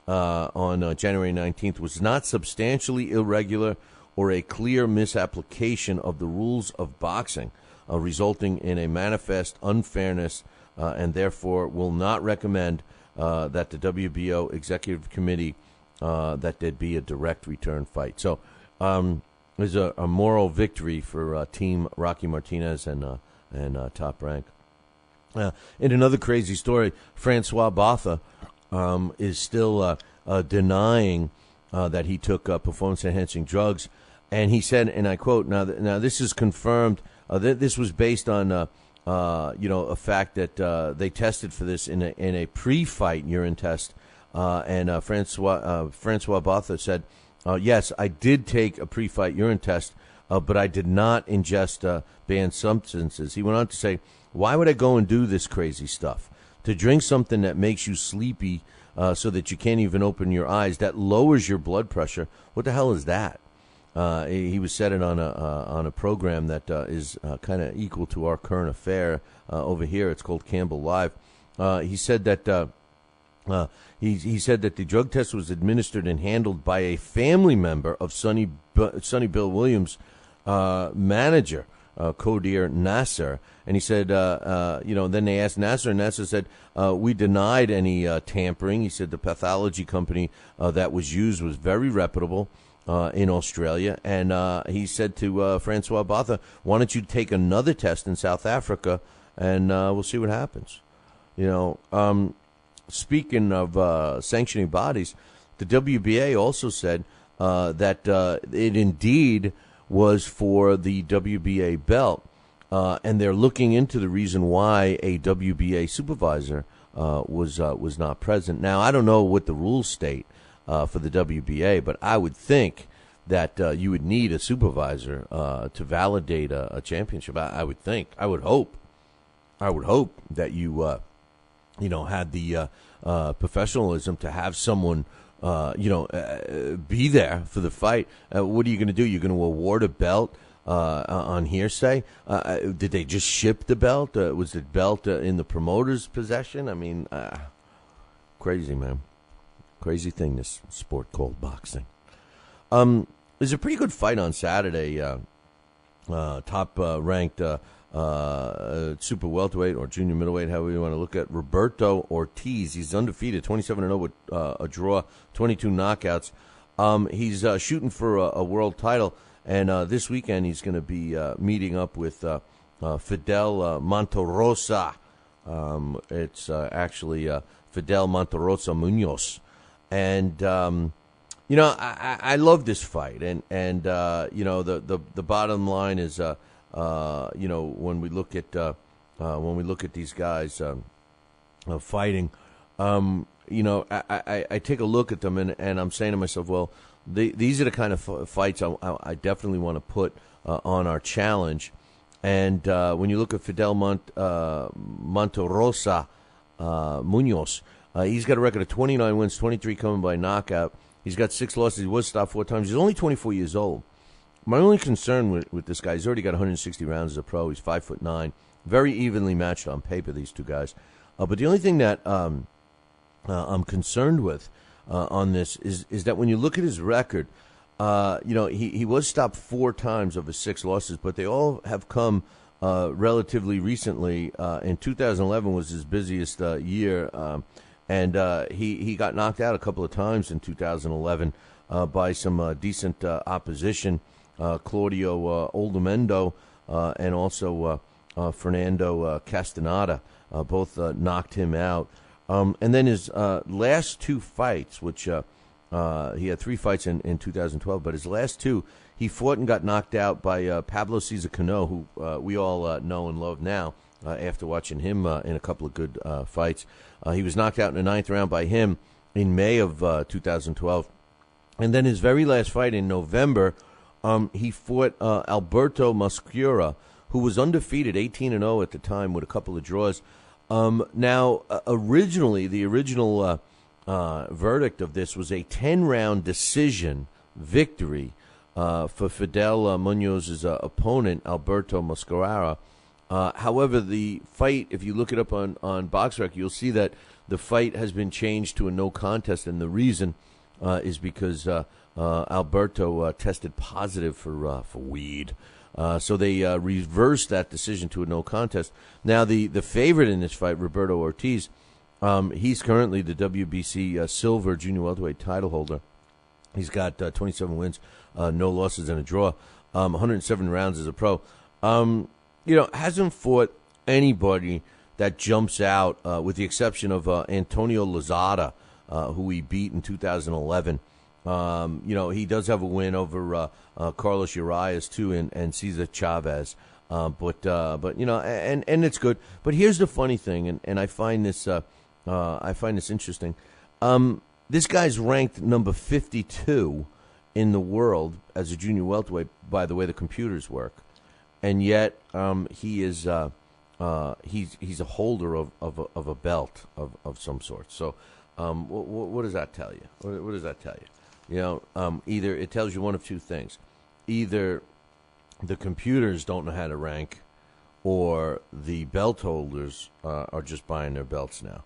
on January 19th, was not substantially irregular or a clear misapplication of the rules of boxing, resulting in a manifest unfairness, and therefore will not recommend that the WBO Executive Committee that there be a direct return fight. So there's a moral victory for Team Rocky Martinez and Top Rank. In another crazy story, Francois Botha is still denying that he took performance-enhancing drugs, and he said, and I quote, "Now this is confirmed. This was based on a fact that they tested for this in a pre-fight urine test." And Francois Botha said, "Yes, I did take a pre-fight urine test, but I did not ingest banned substances." He went on to say, "Why would I go and do this crazy stuff? To drink something that makes you sleepy so that you can't even open your eyes, that lowers your blood pressure. What the hell is that?" He was said it on a program that is kind of equal to our current affair over here. It's called Campbell Live. He said that he said that the drug test was administered and handled by a family member of Sonny Bill Williams' manager, Kodir Nasser. And he said, then they asked Nasser, and Nasser said, "We denied any tampering." He said the pathology company that was used was very reputable in Australia. And he said to Francois Botha, "Why don't you take another test in South Africa, and we'll see what happens." Speaking of sanctioning bodies, the WBA also said that it indeed was for the WBA belt, and they're looking into the reason why a WBA supervisor was not present. Now, I don't know what the rules state for the WBA, but I would think that you would need a supervisor to validate a championship. I would think. I would hope that you had the professionalism to have someone be there for the fight. What are you going to do? You're going to award a belt on hearsay? Did they just ship the belt? Was the belt in the promoter's possession? I mean, crazy, man. Crazy thing, this sport called boxing. There's a pretty good fight on Saturday. Top ranked super welterweight or junior middleweight, however you want to look at, Roberto Ortiz. He's undefeated, 27-0 with a draw, 22 knockouts. He's shooting for a world title, and this weekend he's going to be meeting up with Fidel Monterosa. It's actually Fidel Monterosa Munoz. And, I love this fight. And the bottom line is, when we look at these guys fighting, I take a look at them and I'm saying to myself, well, these are the kind of fights I definitely want to put on our challenge. And when you look at Fidel Monterosa Munoz, he's got a record of 29 wins, 23 coming by knockout. He's got 6 losses. He was stopped 4 times. He's only 24 years old. My only concern with this guy, he's already got 160 rounds as a pro. He's 5'9", very evenly matched on paper, these two guys. But the only thing that I'm concerned with on this is that when you look at his record, he was stopped 4 times of his 6 losses, but they all have come relatively recently. In 2011 was his busiest year, and he got knocked out a couple of times in 2011 by some decent opposition. Claudio Oldemendo and also Fernando Castaneda both knocked him out. And then his last 2 fights, which he had 3 fights in 2012, but his last 2, he fought and got knocked out by Pablo Cesar Cano, who we all know and love now after watching him in a couple of good fights. He was knocked out in the 9th round by him in May of 2012. And then his very last fight in November, he fought Alberto Mosquera, who was undefeated, 18-0 at the time with a couple of draws. Now, originally, the original verdict of this was a 10-round decision victory for Fidel Munoz's opponent, Alberto Mosquera. However, the fight, if you look it up on BoxRec, you'll see that the fight has been changed to a no contest, and the reason is because Alberto tested positive for weed. So they reversed that decision to a no contest. Now, the favorite in this fight, Roberto Ortiz, he's currently the WBC silver junior welterweight title holder. He's got 27 wins, no losses, and a draw, 107 rounds as a pro. Hasn't fought anybody that jumps out, with the exception of Antonio Lozada, who he beat in 2011. He does have a win over Carlos Urias too, and Cesar Chavez. But it's good. But here's the funny thing, and I find this interesting. This guy's ranked number 52 in the world as a junior welterweight by the way the computers work, and yet he is he's a holder of a belt of some sort. So what does that tell you? What does that tell you? Either it tells you one of two things. Either the computers don't know how to rank, or the belt holders are just buying their belts now.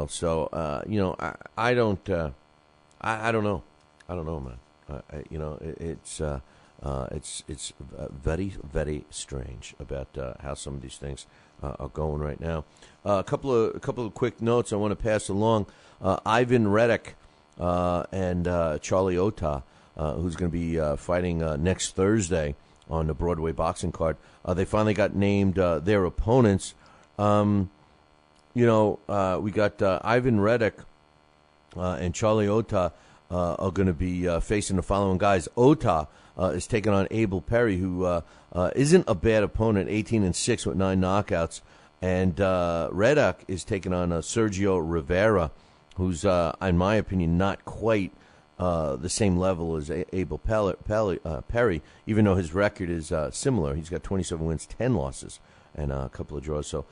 So I don't know. I don't know, man. It's very, very strange about how some of these things are going right now. A couple of quick notes I want to pass along. Ivan Reddick and Charlie Ota, who's going to be fighting next Thursday on the Broadway boxing card. They finally got named their opponents. We got Ivan Reddick and Charlie Ota are going to be facing the following guys. Ota is taking on Abel Perry, who isn't a bad opponent, 18-6 with 9 knockouts. And Reddick is taking on Sergio Rivera, who's, in my opinion, not quite the same level as Abel Perry, even though his record is similar. He's got 27 wins, 10 losses, and a couple of draws. So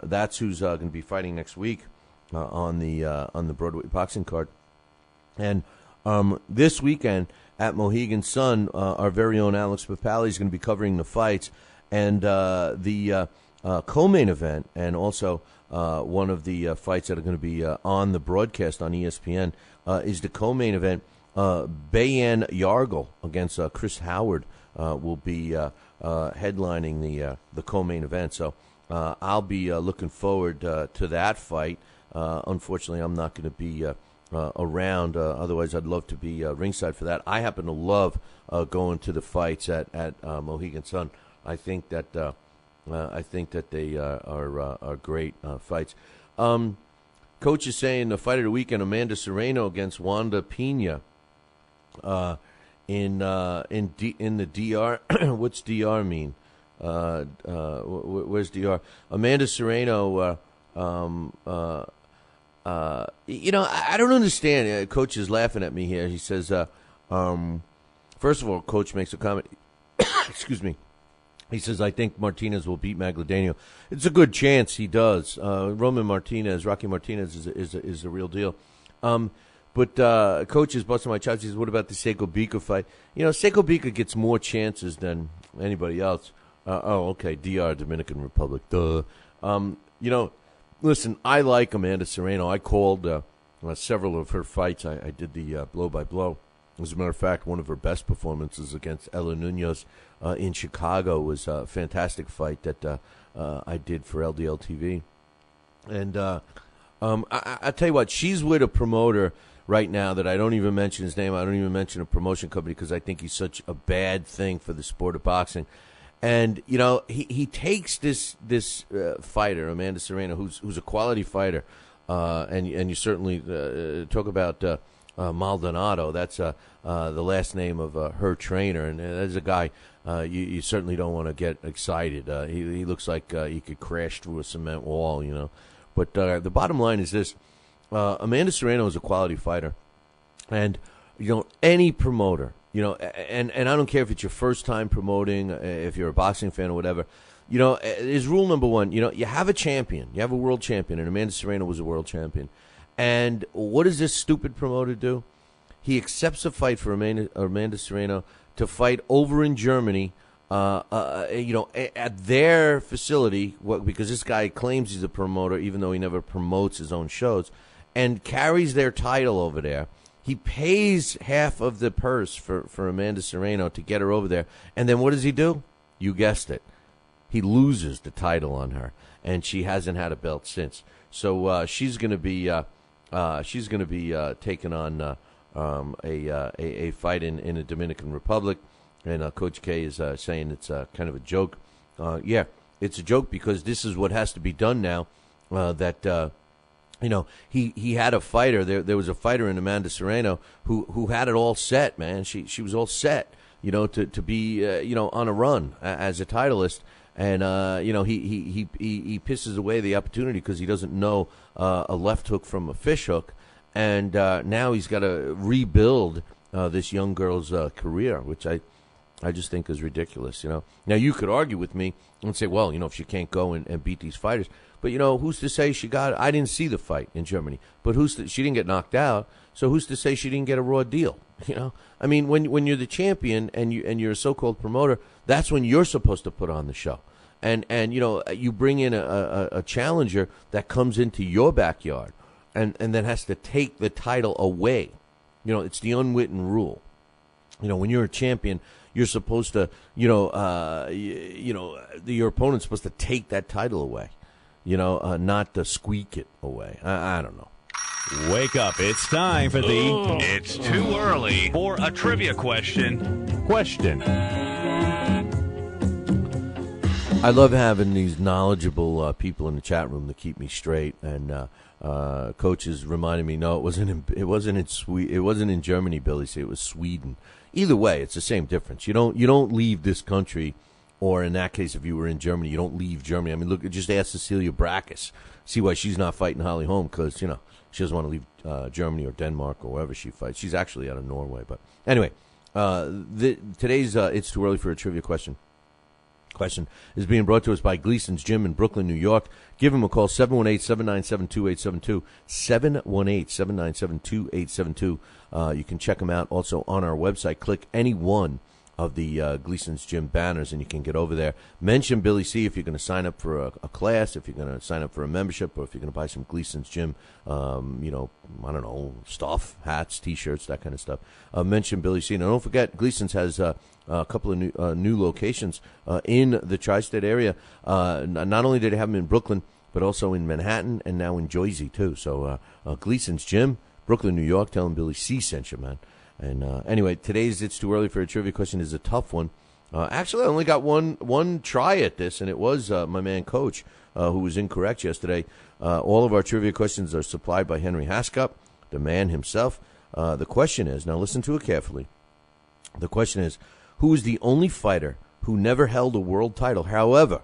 that's who's going to be fighting next week on the Broadway boxing card. And this weekend at Mohegan Sun, our very own Alex Papali is going to be covering the fights. And the co-main event, and also one of the fights that are going to be on the broadcast on ESPN, is the co-main event. Bayan Yargel against Chris Howard will be headlining the co-main event. So I'll be looking forward to that fight. Unfortunately, I'm not going to be around. Otherwise, I'd love to be ringside for that. I happen to love going to the fights at Mohegan Sun. I think that they are great fights. Coach is saying the fight of the weekend: Amanda Serrano against Wanda Pena. In the DR. What's DR mean? Where's DR? Amanda Serrano. I don't understand. Coach is laughing at me here. He says, first of all, Coach makes a comment. Excuse me. He says, I think Martinez will beat Magladano. It's a good chance he does. Rocky Martinez is a real deal. But Coach is busting my chops. He says, what about the Seiko Bika fight? Seiko Bika gets more chances than anybody else. Okay, DR, Dominican Republic. Duh. Listen, I like Amanda Serrano. I called several of her fights. I did the blow-by-blow. As a matter of fact, one of her best performances against Ella Nunez in Chicago was a fantastic fight that I did for LDL TV. And I tell you what, she's with a promoter right now that I don't even mention his name. I don't even mention a promotion company because I think he's such a bad thing for the sport of boxing. And he takes this fighter, Amanda Serrano, who's a quality fighter, and you certainly talk about Maldonado. That's the last name of her trainer, and as a guy, you certainly don't want to get excited. He looks like he could crash through a cement wall, But the bottom line is this: Amanda Serrano is a quality fighter, and any promoter. And I don't care if it's your first time promoting, if you're a boxing fan or whatever, is rule number one. You have a champion. You have a world champion, and Amanda Serrano was a world champion. And what does this stupid promoter do? He accepts a fight for Amanda Serrano to fight over in Germany, at their facility, because this guy claims he's a promoter, even though he never promotes his own shows, and carries their title over there. He pays half of the purse for Amanda Serrano to get her over there. And then what does he do? You guessed it. He loses the title on her, and she hasn't had a belt since. So she's going to be taking on a fight in the Dominican Republic. And Coach K is saying it's kind of a joke. Yeah, it's a joke because this is what has to be done now. He had a fighter. There was a fighter in Amanda Serrano who had it all set, man. She was all set, to be on a run as a titleist, and he pisses away the opportunity because he doesn't know a left hook from a fish hook, and now he's got to rebuild this young girl's career, which I just think is ridiculous. Now you could argue with me and say, well, if she can't go and beat these fighters. But, who's to say she got – I didn't see the fight in Germany. But she didn't get knocked out, so who's to say she didn't get a raw deal? I mean, when you're the champion and you're a so-called promoter, that's when you're supposed to put on the show. And you bring in a challenger that comes into your backyard and then has to take the title away. It's the unwritten rule. When you're a champion, you're supposed to, your opponent's supposed to take that title away. Not to squeak it away. I don't know.
Wake up. It's time for It's too early for a trivia question.
I love having these knowledgeable people in the chat room to keep me straight. And Coach is reminding me, no, it wasn't in Germany, Billy. It was Sweden. Either way, it's the same difference. You don't leave this country Or in that case, if you were in Germany, you don't leave Germany. I mean, look, just ask Cecilia Brækhus. See why she's not fighting Holly Holm, because, you know, she doesn't want to leave Germany or Denmark or wherever she fights. She's actually out of Norway. But anyway, today's It's Too Early for a Trivia question is being brought to us by Gleason's Gym in Brooklyn, New York. Give him a call, 718-797-2872, 718-797-2872. You can check him out also on our website. Click any one of the Gleason's Gym banners, and you can get over there. Mention Billy C if you're going to sign up for a class, if you're going to sign up for a membership, or if you're going to buy some Gleason's Gym, stuff, hats, T-shirts, that kind of stuff. Mention Billy C. Now, don't forget, Gleason's has a couple of new locations in the tri-state area. Not only did they have them in Brooklyn, but also in Manhattan and now in Jersey, too. So Gleason's Gym, Brooklyn, New York. Tell them Billy C sent you, man. And anyway, today's It's Too Early for a Trivia question is a tough one. Actually, I only got one try at this, and it was my man Coach, who was incorrect yesterday. All of our trivia questions are supplied by Henry Hascup, the man himself. The question is, now listen to it carefully. The question is, who is the only fighter who never held a world title? However,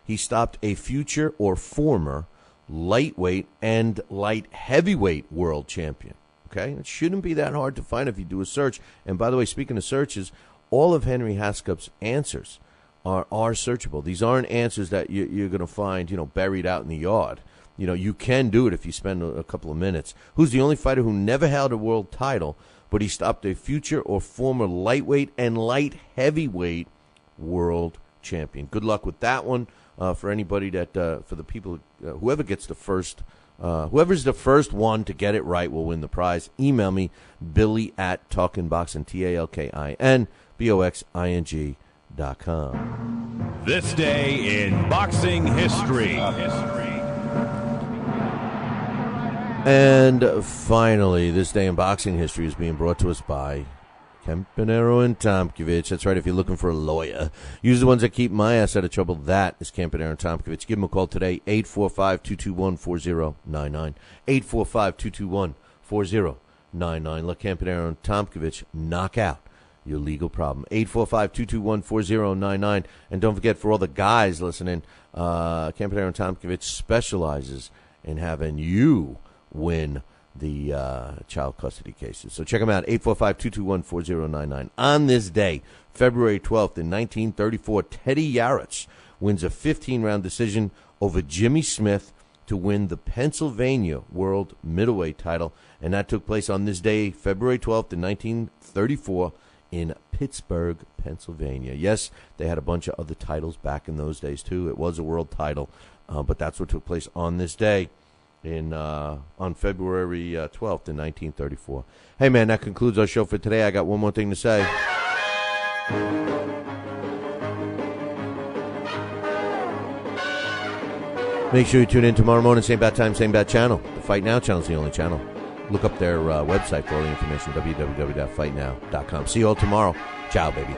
he stopped a future or former lightweight and light heavyweight world champion. Okay, it shouldn't be that hard to find if you do a search. And by the way, speaking of searches, all of Henry Hascup's answers are searchable. These aren't answers that you're going to find, buried out in the yard. You can do it if you spend a couple of minutes. Who's the only fighter who never held a world title, but he stopped a future or former lightweight and light heavyweight world champion? Good luck with that one for anybody for the people, whoever gets the first. Whoever's the first one to get it right will win the prize. Email me, Billy@TalkinBoxing, TalkinBoxing.com.
This day in boxing history.
And finally, this day in boxing history is being brought to us by Campanero and Tomkovich. That's right, if you're looking for a lawyer. Use the ones that keep my ass out of trouble. That is Campanero and Tomkovich. Give them a call today, 845-221-4099. 845-221-4099. Let Campanero and Tomkovich knock out your legal problem. 845-221-4099. And don't forget, for all the guys listening, Campanero and Tomkovich specializes in having you win the child custody cases. So check them out, 845-221-4099. On this day, February 12th, in 1934, Teddy Yaritz wins a 15-round decision over Jimmy Smith to win the Pennsylvania World Middleweight title. And that took place on this day, February 12th, in 1934, in Pittsburgh, Pennsylvania. Yes, they had a bunch of other titles back in those days, too. It was a world title, but that's what took place on this day. On February 12th in 1934. Hey, man, that concludes our show for today. I got one more thing to say. Make sure you tune in tomorrow morning, same bad time, same bad channel. The Fight Now channel is the only channel. Look up their website for all the information, www.fightnow.com. See you all tomorrow. Ciao, baby.